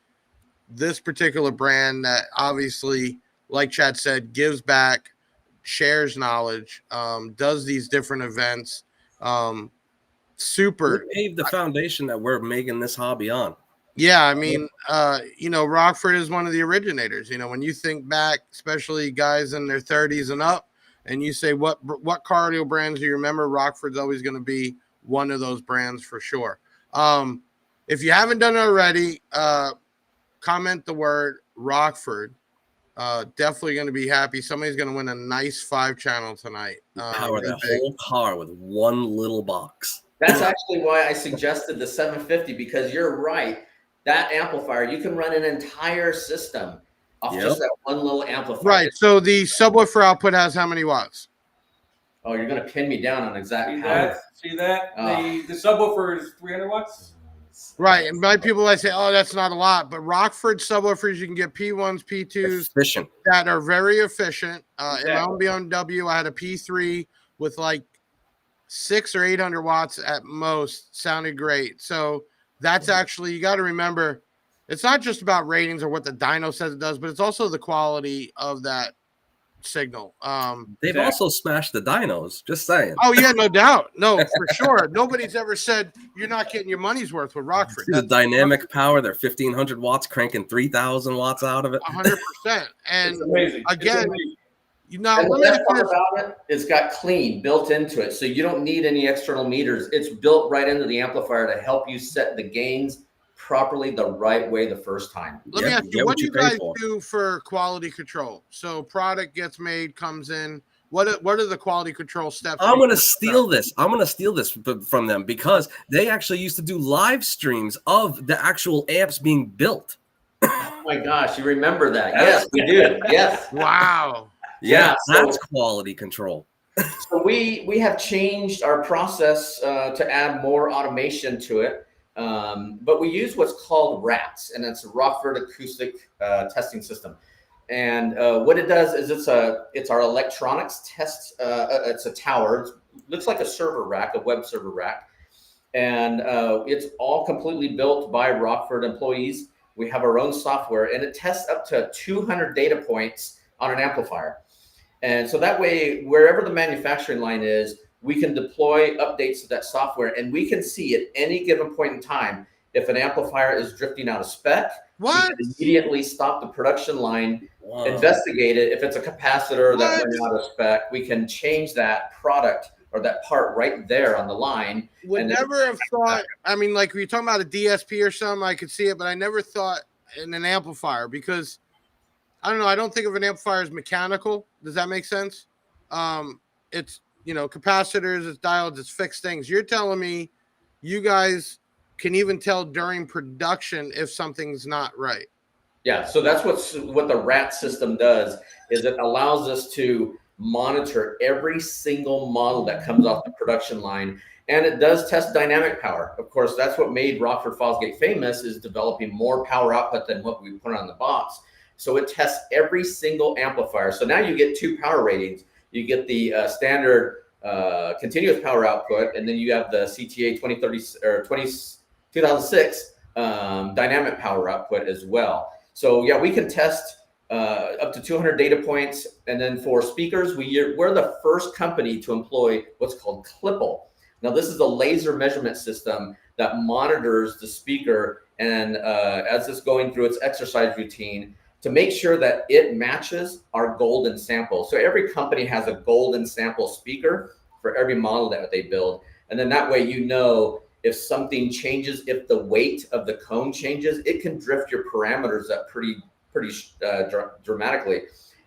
this particular brand that obviously, like Chad said, gives back, shares knowledge, does these different events. Super. We paved the foundation that we're making this hobby on. Yeah, I mean, Rockford is one of the originators. You know, when you think back, especially guys in their 30s and up, and you say what car audio brands do you remember, Rockford's always going to be one of those brands for sure. If you haven't done it already, comment the word Rockford. Definitely going to be happy. Somebody's going to win a nice 5-channel tonight. Power that whole car with one little box. That's actually why I suggested the 750, because you're right. That amplifier, you can run an entire system off just that one little amplifier. Right. So the subwoofer output has how many watts? Oh, you're going to pin me down on exact See power. that? See that? The subwoofer is 300 watts. Right, and by people I say, oh, that's not a lot, but Rockford subwoofers, you can get P1s, P2s Efficient. that are very efficient. In my own Exactly. BMW, I had a P3 with like 600 or 800 watts at most. Sounded great. So that's actually, you got to remember, it's not just about ratings or what the dyno says it does, but it's also the quality of that signal. They've Exactly. also smashed the dynos. Just saying. Oh yeah, no doubt. No, for sure. Nobody's ever said you're not getting your money's worth with Rockford. See the dynamic power. They're 1,500 watts, cranking 3,000 watts out of it. 100%. And It's amazing. again, It's amazing. you know, And the let me best part finish. about it, it's got clean built into it. So you don't need any external meters. It's built right into the amplifier to help you set the gains properly the right way the first time. Let me Yep, ask you you, get what what do you you pay guys for. do for quality control? So product gets made, comes in. What are the quality control steps? I'm going to steal this. I'm going to steal this from them because they actually used to do live streams of the actual amps being built. Oh my gosh, you remember that? Yes, we do. Yes. Wow. Yeah, That's quality control. So we have changed our process to add more automation to it. But we use what's called RATS, and it's a Rockford Acoustic Testing System. And what it does is it's our electronics test. It's a tower. It looks like a server rack, a web server rack. And it's all completely built by Rockford employees. We have our own software, and it tests up to 200 data points on an amplifier. And so that way, wherever the manufacturing line is, we can deploy updates to that software, and we can see at any given point in time if an amplifier is drifting out of spec. What? We can immediately stop the production line, Wow. investigate it. If it's a capacitor that What? went out of spec, we can change that product or that part right there on the line. Would And then- never have thought. I mean, like when you're talking about a DSP or something, I could see it, but I never thought in an amplifier because I don't know. I don't think of an amplifier as mechanical. Does that make sense? It's capacitors, it's diodes, it's fixed things. You're telling me you guys can even tell during production if something's not right. Yeah, so that's what the RAT system does is it allows us to monitor every single model that comes off the production line, and it does test dynamic power. Of course, that's what made Rockford Fosgate famous is developing more power output than what we put on the box. So it tests every single amplifier. So now you get two power ratings. You get the standard continuous power output, and then you have the CTA 2006 dynamic power output as well. So yeah, we can test up to 200 data points. And then for speakers, we're the first company to employ what's called Clipple. Now this is a laser measurement system that monitors the speaker and as it's going through its exercise routine to make sure that it matches our golden sample. So every company has a golden sample speaker for every model that they build. And then that way, if something changes, if the weight of the cone changes, it can drift your parameters up pretty dramatically.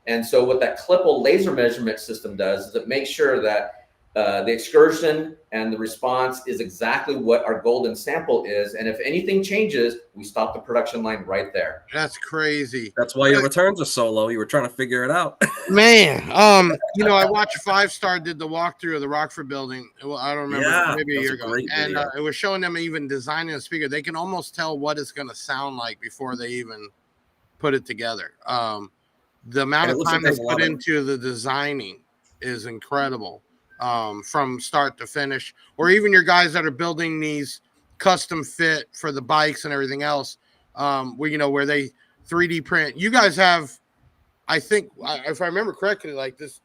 And so what that Clipple laser measurement system does is it makes sure that the excursion and the response is exactly what our golden sample is. And if anything changes, we stop the production line right there. That's crazy. That's why your returns are so low. You were trying to figure it out. Man, I watched 5 Star did the walkthrough of the Rockford building. Well, I don't remember, maybe a year ago. And it was showing them even designing a speaker. They can almost tell what it's going to sound like before they even put it together. The amount of time they put into the designing is incredible. From start to finish, or even your guys that are building these custom fit for the bikes and everything else, where they 3D print. You guys have, I think, if I remember correctly, like this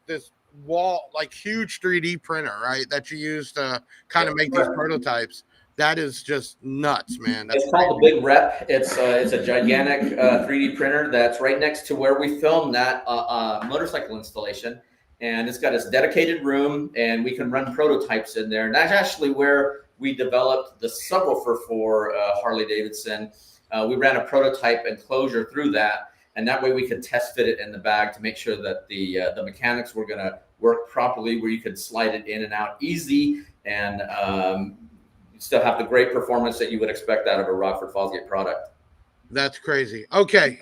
wall, like huge 3D printer, right? That you use to kind of make these prototypes. That is just nuts, man. That's it's called the Big Rep. It's a gigantic 3D printer that's right next to where we filmed that motorcycle installation. And it's got its dedicated room, and we can run prototypes in there. And that's actually where we developed the subwoofer for Harley Davidson. We ran a prototype enclosure through that, and that way we could test fit it in the bag to make sure that the mechanics were going to work properly, where you could slide it in and out easy, and still have the great performance that you would expect out of a Rockford Fosgate product. That's crazy. Okay,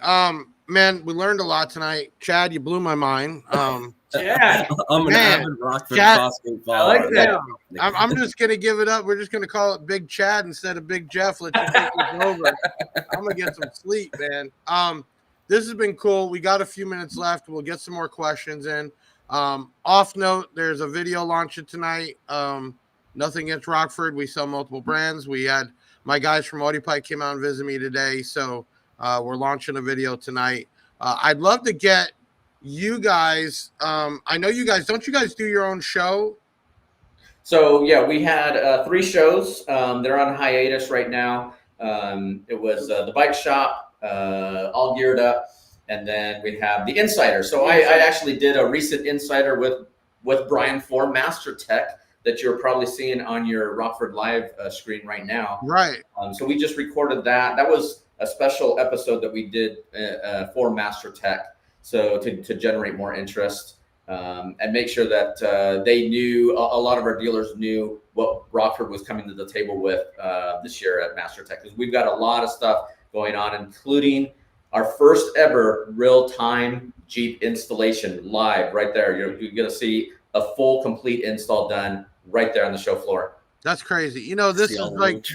man, we learned a lot tonight. Chad, you blew my mind. Chad. I'm an Man, avid Rockford Chad, Fosgate I like follower. that. I'm just gonna give it up. We're just gonna call it Big Chad instead of Big Jeff. Let you take this over. I'm gonna get some sleep, man. This has been cool. We got a few minutes left. We'll get some more questions in. Off note, there's a video launching tonight. Nothing against Rockford. We sell multiple brands. We had my guys from AudioPike came out and visited me today, so we're launching a video tonight. I'd love to get you guys. I know you guys. Don't you guys do your own show? So yeah, we had 3 shows. They're on hiatus right now. It was the Bike Shop, All Geared Up, and then we have the Insider. So I actually did a recent Insider with Brian for Master Tech that you're probably seeing on your Rockford Live screen right now. Right. So we just recorded that. That was a special episode that we did for Master Tech. So to generate more interest and make sure that they knew, a lot of our dealers knew what Rockford was coming to the table with this year at Master Tech. Because we've got a lot of stuff going on, including our first ever real-time Jeep installation live right there. You're going to see a full, complete install done right there on the show floor. That's crazy. You know, this is like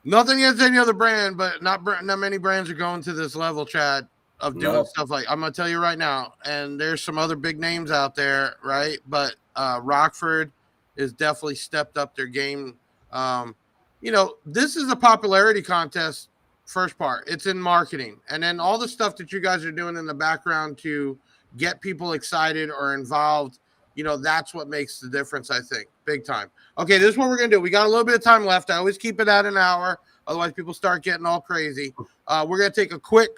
nothing against any other brand, but not many brands are going to this level, Chad, of doing stuff like I'm gonna tell you right now. And there's some other big names out there, right? But Rockford is definitely stepped up their game. You know, this is a popularity contest. First part, it's in marketing, and then all the stuff that you guys are doing in the background to get people excited or involved. You know, that's what makes the difference, I think, big time. Okay, this is what we're going to do. We got a little bit of time left. I always keep it at an hour. Otherwise, people start getting all crazy. We're going to take a quick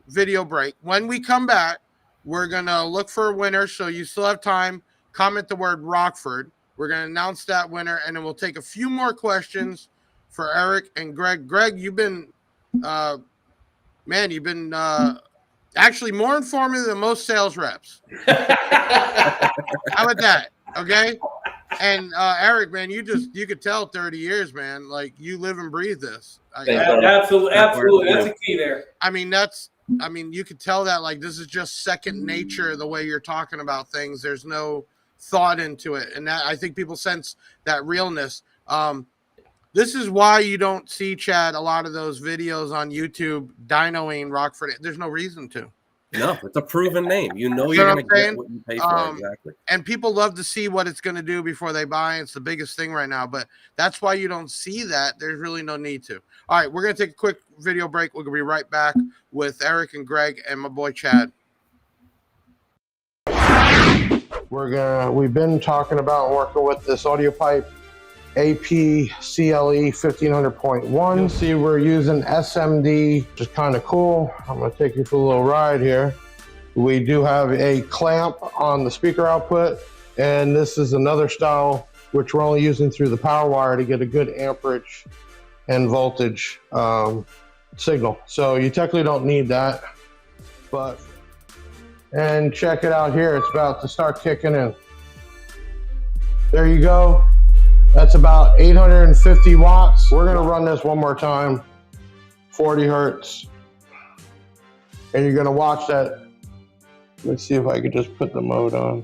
video break. When we come back, we're going to look for a winner. So you still have time. Comment the word Rockford. We're going to announce that winner, and then we'll take a few more questions for Eric and Greg. Greg, you've been, actually more informative than most sales reps. How about that? Okay. And Eric, man, you could tell 30 years, man, like you live and breathe this. Absolutely. That's the key there. I mean, you could tell that like this is just second nature the way you're talking about things. There's no thought into it. And that I think people sense that realness. This is why you don't see, Chad, a lot of those videos on YouTube dynoing Rockford. There's no reason to. No, it's a proven name. You know you're going to get what you pay for. Exactly. And people love to see what it's going to do before they buy. It's the biggest thing right now. But that's why you don't see that. There's really no need to. All right, we're going to take a quick video break. We're going to be right back with Eric and Greg and my boy Chad. We've been talking about working with this AudioPipe AP CLE 1500.1. You'll see we're using SMD, which is kind of cool. I'm going to take you for a little ride here. We do have a clamp on the speaker output, and this is another style which we're only using through the power wire to get a good amperage and voltage signal. So you technically don't need that, and check it out here. It's about to start kicking in. There you go. That's about 850 watts. We're gonna run this one more time, 40 hertz. And you're gonna watch that. Let's see if I could just put the mode on.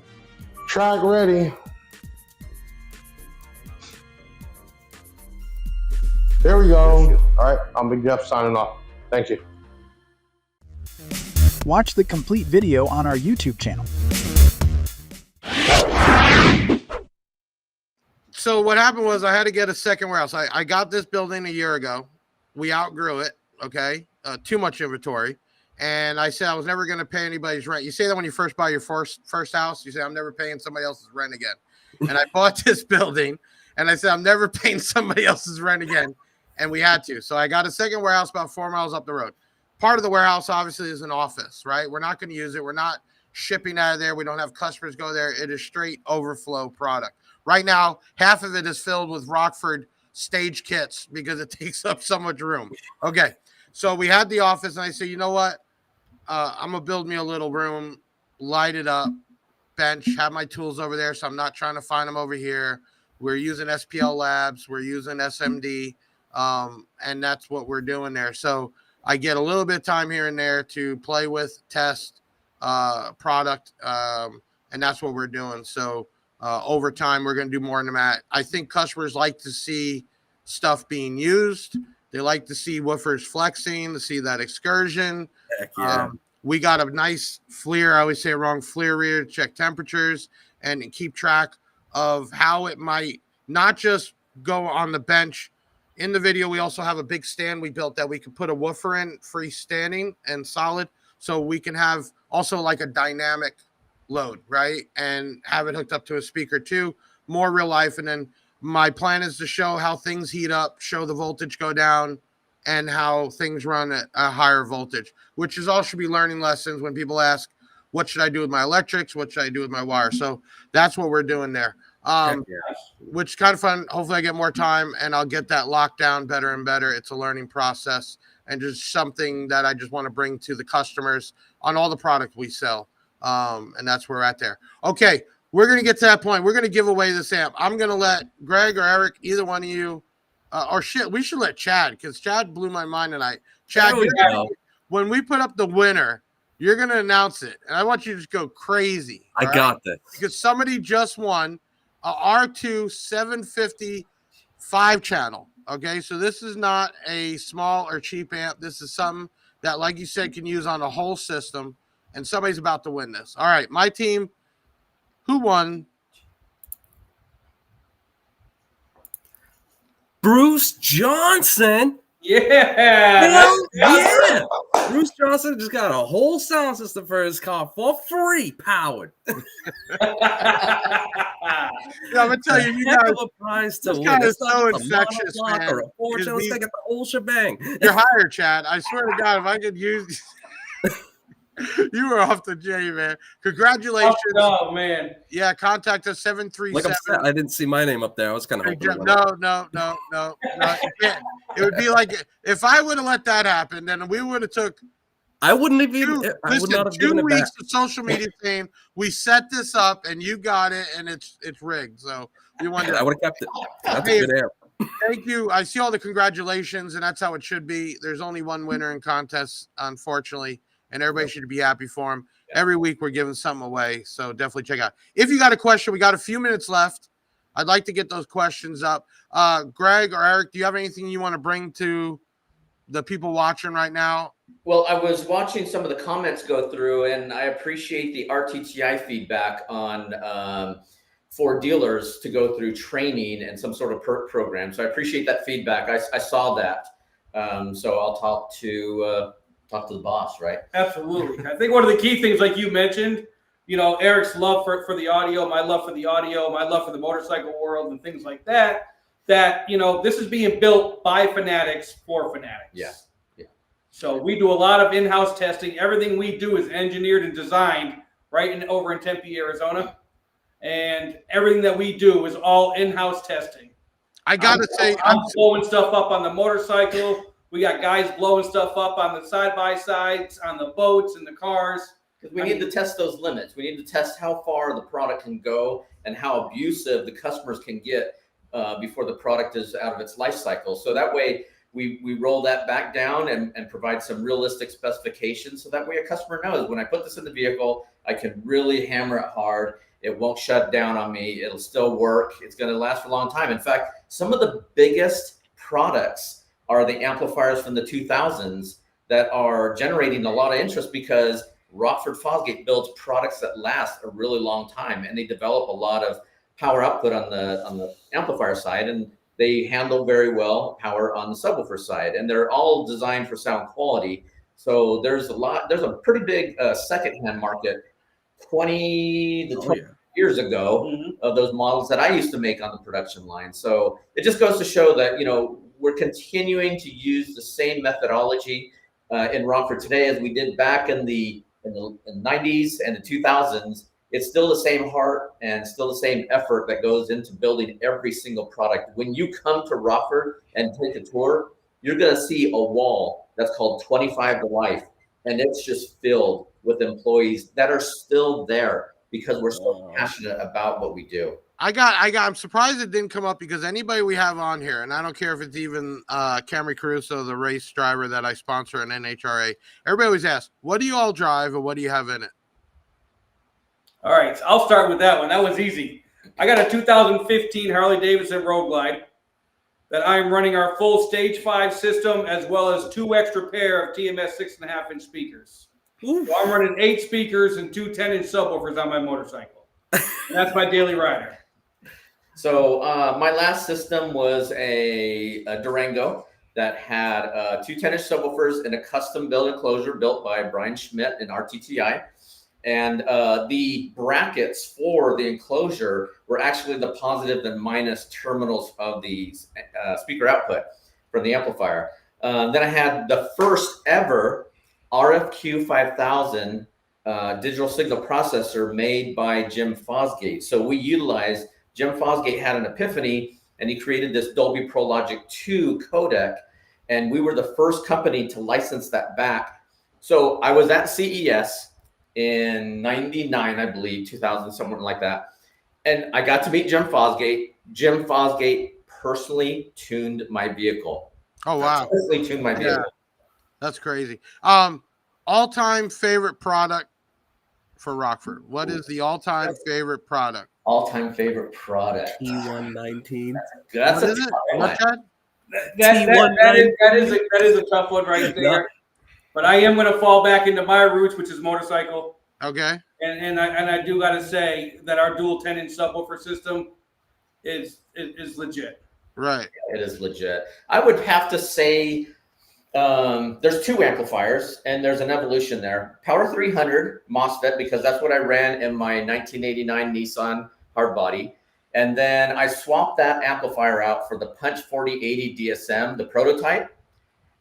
Track ready. There we go. All right, I'm Big Jeff signing off. Thank you. Watch the complete video on our YouTube channel. So what happened was I had to get a second warehouse. I got this building a year ago. We outgrew it, okay? Too much inventory. And I said I was never going to pay anybody's rent. You say that when you first buy your first house. You say, I'm never paying somebody else's rent again. And I bought this building, and I said, I'm never paying somebody else's rent again. And we had to. So I got a second warehouse about 4 miles up the road. Part of the warehouse, obviously, is an office, right? We're not going to use it. We're not shipping out of there. We don't have customers go there. It is straight overflow product. Right now, half of it is filled with Rockford stage kits because it takes up so much room. Okay, so we had the office, and I said, you know what? I'm going to build me a little room, light it up, bench, have my tools over there, so I'm not trying to find them over here. We're using SPL Labs. We're using SMD, and that's what we're doing there. So I get a little bit of time here and there to play with, test, product, and that's what we're doing. So over time, we're going to do more than that. I think customers like to see stuff being used. They like to see woofers flexing, to see that excursion. Heck yeah. We got a nice FLIR, I always say it wrong, FLIR reader to check temperatures and keep track of how it might not just go on the bench. In the video, we also have a big stand we built that we can put a woofer in freestanding and solid, so we can have also like a dynamic load, right? And have it hooked up to a speaker too, more real life. And then my plan is to show how things heat up, show the voltage go down, and how things run at a higher voltage, which is all should be learning lessons when people ask, what should I do with my electrics? What should I do with my wire? So that's what we're doing there. Which is kind of fun. Hopefully I get more time and I'll get that locked down better and better. It's a learning process and just something that I just want to bring to the customers on all the product we sell. And that's where we're at there. Okay, we're going to get to that point. We're going to give away this amp. I'm going to let Greg or Eric, either one of you, or shit, we should let Chad, because Chad blew my mind tonight. Chad, when we put up the winner, you're going to announce it. And I want you to just go crazy. I got this. Because somebody just won a R2 750 5-channel. Okay, so this is not a small or cheap amp. This is something that, like you said, can use on a whole system. And somebody's about to win this. All right, my team, who won? Bruce Johnson. Yeah. Yeah. Bruce Johnson just got a whole sound system for his car for free, powered. Yeah, I'm gonna tell you, you guys, a prize to this win. guy is It's not so just a infectious, monoblock man. or a fortune. Let's take it the whole shebang. You're hired, Chad. I swear to God, if I could use you were off the J, man. Congratulations. Oh, man. Yeah, contact us 737. Like I'm sad, I didn't see my name up there. I was kind of hoping. No. It would be like if I would have let that happen, then we would have took. I wouldn't have even. I would not have given 2 it back. weeks of social media saying we set this up and you got it and it's rigged. So we wanted. I would have kept it. That's Hey, a good amp. Thank you. I see all the congratulations, and that's how it should be. There's only one winner in contests, unfortunately, and everybody should be happy for him. Every week we're giving something away, so definitely check out. If you got a question, we got a few minutes left. I'd like to get those questions up. Greg or Eric, do you have anything you want to bring to the people watching right now? Well, I was watching some of the comments go through, and I appreciate the RTTI feedback on for dealers to go through training and some sort of perk program. So I appreciate that feedback. I saw that. So I'll talk to the boss, right? Absolutely. I think one of the key things, like you mentioned, you know, Eric's love for the audio, my love for the audio, my love for the motorcycle world and things like that, you know, this is being built by fanatics for fanatics. Yeah. So we do a lot of in-house testing. Everything we do is engineered and designed over in Tempe, Arizona. And everything that we do is all in-house testing. I got to say, I'm blowing stuff up on the motorcycle. We got guys blowing stuff up on the side-by-sides, on the boats and the cars. Because we need to test those limits. We need to test how far the product can go and how abusive the customers can get before the product is out of its life cycle. So that way we roll that back down and provide some realistic specifications. So that way a customer knows when I put this in the vehicle, I can really hammer it hard. It won't shut down on me. It'll still work. It's going to last for a long time. In fact, some of the biggest products are the amplifiers from the 2000s that are generating a lot of interest because Rockford Fosgate builds products that last a really long time, and they develop a lot of power output on the amplifier side, and they handle very well power on the subwoofer side, and they're all designed for sound quality. So there's a pretty big secondhand market 20 to 20 years ago of those models that I used to make on the production line. So it just goes to show that, you know, we're continuing to use the same methodology in Rockford today as we did back in the 90s and the 2000s. It's still the same heart and still the same effort that goes into building every single product. When you come to Rockford and take a tour, you're going to see a wall that's called 25 to Life. And it's just filled with employees that are still there because we're so passionate about what we do. I'm surprised it didn't come up because anybody we have on here, and I don't care if it's even Camry Caruso, the race driver that I sponsor in NHRA, everybody always asks, what do you all drive and what do you have in it? All right, so I'll start with that one. That was easy. I got a 2015 Harley Davidson Road Glide that I'm running our full Stage 5 system as well as 2 extra pair of TMS 6.5-inch speakers. So I'm running 8 speakers and 2 10-inch subwoofers on my motorcycle. And that's my daily rider. So my last system was a Durango that had 2 10-inch subwoofers and a custom built enclosure built by Brian Schmidt in RTTI. And the brackets for the enclosure were actually the positive and minus terminals of the speaker output from the amplifier. Then I had the first ever RFQ 5000 digital signal processor made by Jim Fosgate. So we utilized, Jim Fosgate had an epiphany and he created this Dolby Pro Logic 2 codec. And we were the first company to license that back. So I was at CES in 99, I believe, 2000, somewhere like that. And I got to meet Jim Fosgate. Jim Fosgate personally tuned my vehicle. Oh, wow. Personally tuned my vehicle. Yeah, that's crazy. All-time favorite product for Rockford. What is the all-time favorite product? All-time favorite product. T119. That's What a is it? tough one. What, Chad? That is a tough one right there. But I am going to fall back into my roots, which is motorcycle. Okay. And I do got to say that our dual 10-inch subwoofer system is legit. Right. It is legit. I would have to say there's 2 amplifiers and there's an evolution there. Power 300 MOSFET, because that's what I ran in my 1989 Nissan hardbody. And then I swapped that amplifier out for the Punch 4080 DSM, the prototype.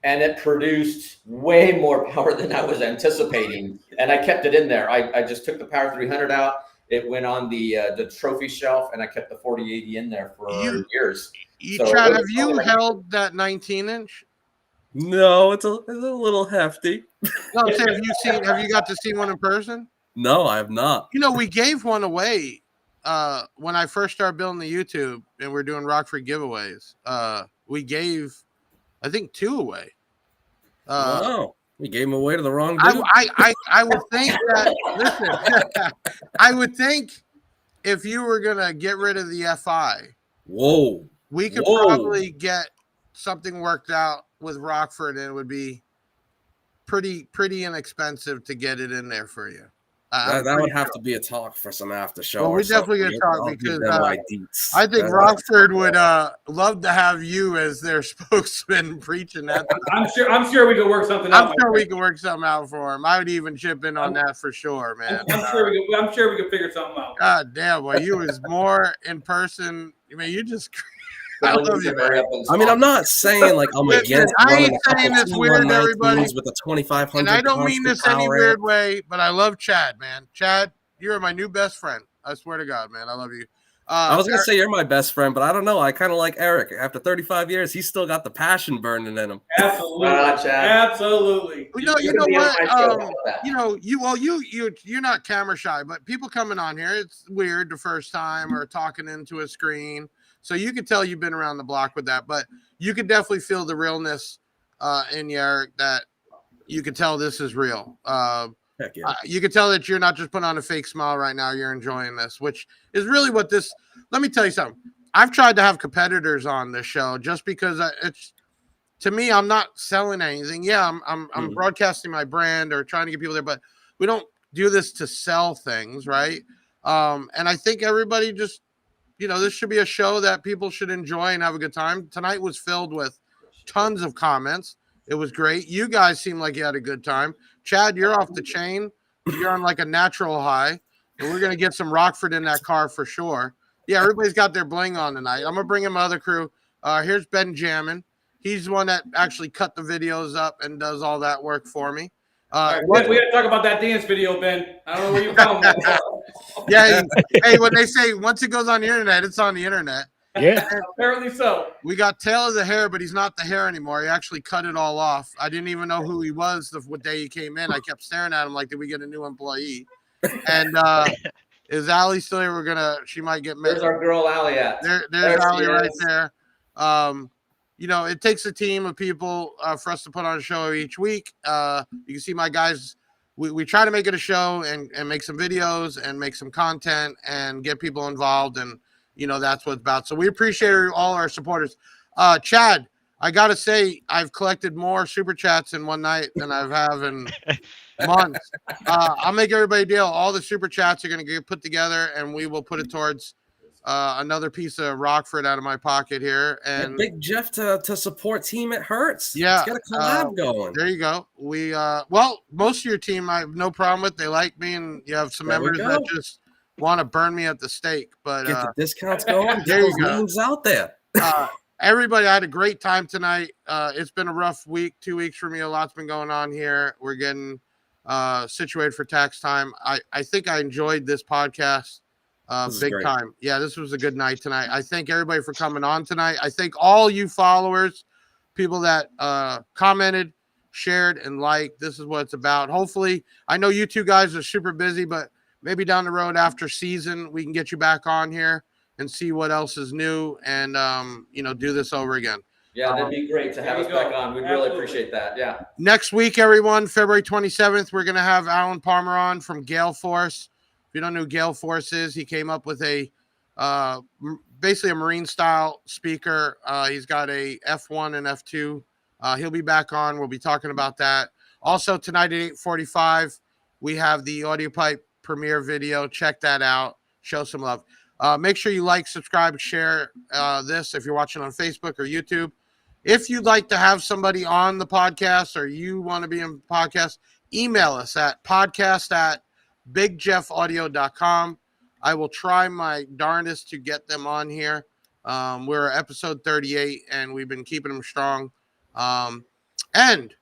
And it produced way more power than I was anticipating. And I kept it in there. I just took the Power 300 out. It went on the trophy shelf, and I kept the 4080 in there for years. Chad, have you held that 19-inch? No, it's a little hefty. No, I'm saying, have you got to see one in person? No, I have not. You know, we gave one away when I first started building the YouTube, and we're doing Rockford giveaways. We gave, I think, 2 away. Oh, we gave them away to the wrong dude. I would think that. Listen, I would think if you were gonna get rid of the FI, we could probably get something worked out with Rockford, and it would be pretty inexpensive to get it in there for you. That would have to be a talk for some after show. Well, we definitely gonna talk because I think Rockford would love to have you as their spokesman preaching that. I'm sure we could work something out. I'm sure we could work something out for him. I would even chip in on that for sure, man. I'm sure we could figure something out. God damn, boy, you was more in person. I mean, you just. I love you, man. I mean, I'm not saying like I'm against. I ain't saying this weird, everybody. With a 2500. And I don't mean this any weird way, but I love Chad, man. Chad, you're my new best friend. I swear to God, man, I love you. I was gonna say you're my best friend, but I don't know. I kind of like Eric. After 35 years, he's still got the passion burning in him. Absolutely, absolutely. You know what? You're not camera shy, but people coming on here, it's weird the first time or talking into a screen. So you could tell you've been around the block with that, but you could definitely feel the realness in you, Eric, that you could tell this is real. Heck yeah. You could tell that you're not just putting on a fake smile right now. You're enjoying this, which is really what this. Let me tell you something. I've tried to have competitors on this show just because it's, to me, I'm not selling anything. Yeah, I'm broadcasting my brand or trying to get people there, but we don't do this to sell things, right? And I think everybody just, this should be a show that people should enjoy and have a good time. Tonight was filled with tons of comments. It was great. You guys seem like you had a good time. Chad, you're off the chain. You're on like a natural high. And we're going to get some Rockford in that car for sure. Yeah, everybody's got their bling on tonight. I'm going to bring in my other crew. Here's Ben Jammin. He's the one that actually cut the videos up and does all that work for me. We got to talk about that dance video, Ben. I don't know where you found that. Yeah, hey, when they say once it goes on the internet, it's on the internet. Yeah, apparently so. We got Tail of the Hair, but he's not the hair anymore. He actually cut it all off. I didn't even know who he was the day he came in. I kept staring at him like, did we get a new employee? And is Allie still here? She might get missed. There's our girl Allie at. There's Allie right there. It takes a team of people for us to put on a show each week. You can see my guys we try to make it a show and make some videos and make some content and get people involved. And, that's what it's about. So we appreciate all our supporters. Chad, I got to say, I've collected more super chats in one night than I've have in months. I'll make everybody a deal. All the super chats are going to get put together, and we will put it towards another piece of Rockford out of my pocket here. And Big Jeff to support Team It Hurts. Yeah, it's got a collab going. There you go. We most of your team I have no problem with. They like me, and you have some members that just want to burn me at the stake. But get the discounts going. There Get you those go. names out there. Everybody, I had a great time tonight. It's been a rough week, 2 weeks for me. A lot's been going on here. We're getting situated for tax time. I think I enjoyed this podcast big time. Yeah, this was a good night tonight. I thank everybody for coming on tonight. I thank all you followers, people that commented, shared, and liked. This is what it's about. Hopefully, I know you two guys are super busy, but maybe down the road after season, we can get you back on here and see what else is new and, do this over again. Yeah, that'd be great to have us back on. We'd really appreciate that. Yeah. Next week, everyone, February 27th, we're going to have Alan Palmer on from Gale Force. If you don't know who Gale Force is, he came up with basically a Marine style speaker. He's got a F1 and F2. He'll be back on. We'll be talking about that. Also, tonight at 8:45, we have the Audio Pipe premiere video. Check that out. Show some love. Make sure you like, subscribe, share this if you're watching on Facebook or YouTube. If you'd like to have somebody on the podcast or you want to be in the podcast, email us at podcast@bigjeffaudio.com. I will try my darndest to get them on here. We're episode 38, and we've been keeping them strong. And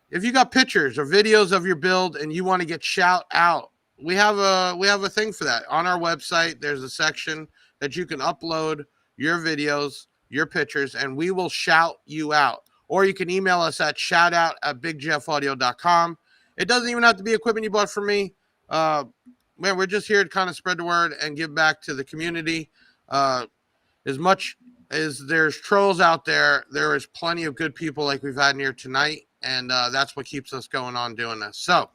if you got pictures or videos of your build and you want to get shout out, we have a thing for that. On our website, there's a section that you can upload your videos, your pictures, and we will shout you out. Or you can email us at shoutout@bigjeffaudio.com. It doesn't even have to be equipment you bought from me. Man, we're just here to kind of spread the word and give back to the community. As much as there's trolls out there, there is plenty of good people like we've had in here tonight, and that's what keeps us going on doing this. So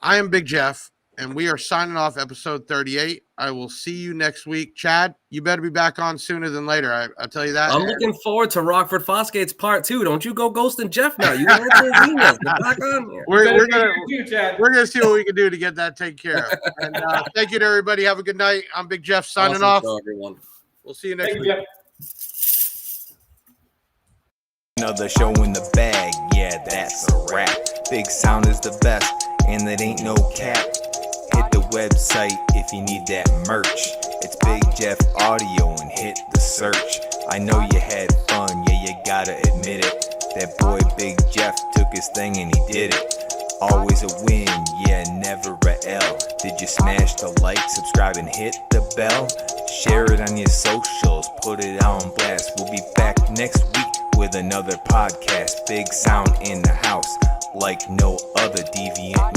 I am Big Jeff, and we are signing off episode 38. I will see you next week. Chad, you better be back on sooner than later. I'll tell you that. I'm looking forward to Rockford Fosgate's part 2. Don't you go ghosting Jeff now. You answer his emails. Get back on here. We're gonna see what we can do to get that taken care of. And thank you to everybody. Have a good night. I'm Big Jeff signing off. Everyone. We'll see you next week. Another show in the bag, yeah, that's a wrap. Big Sound is the best, and it ain't no cap. Hit the website if you need that merch. It's Big Jeff Audio and hit the search. I know you had fun, yeah, you gotta admit it. That boy Big Jeff took his thing and he did it. Always a win, yeah, never a L. Did you smash the like, subscribe, and hit the bell? Share it on your socials, put it on blast. We'll be back next week with another podcast. Big Sound in the house, like no other deviant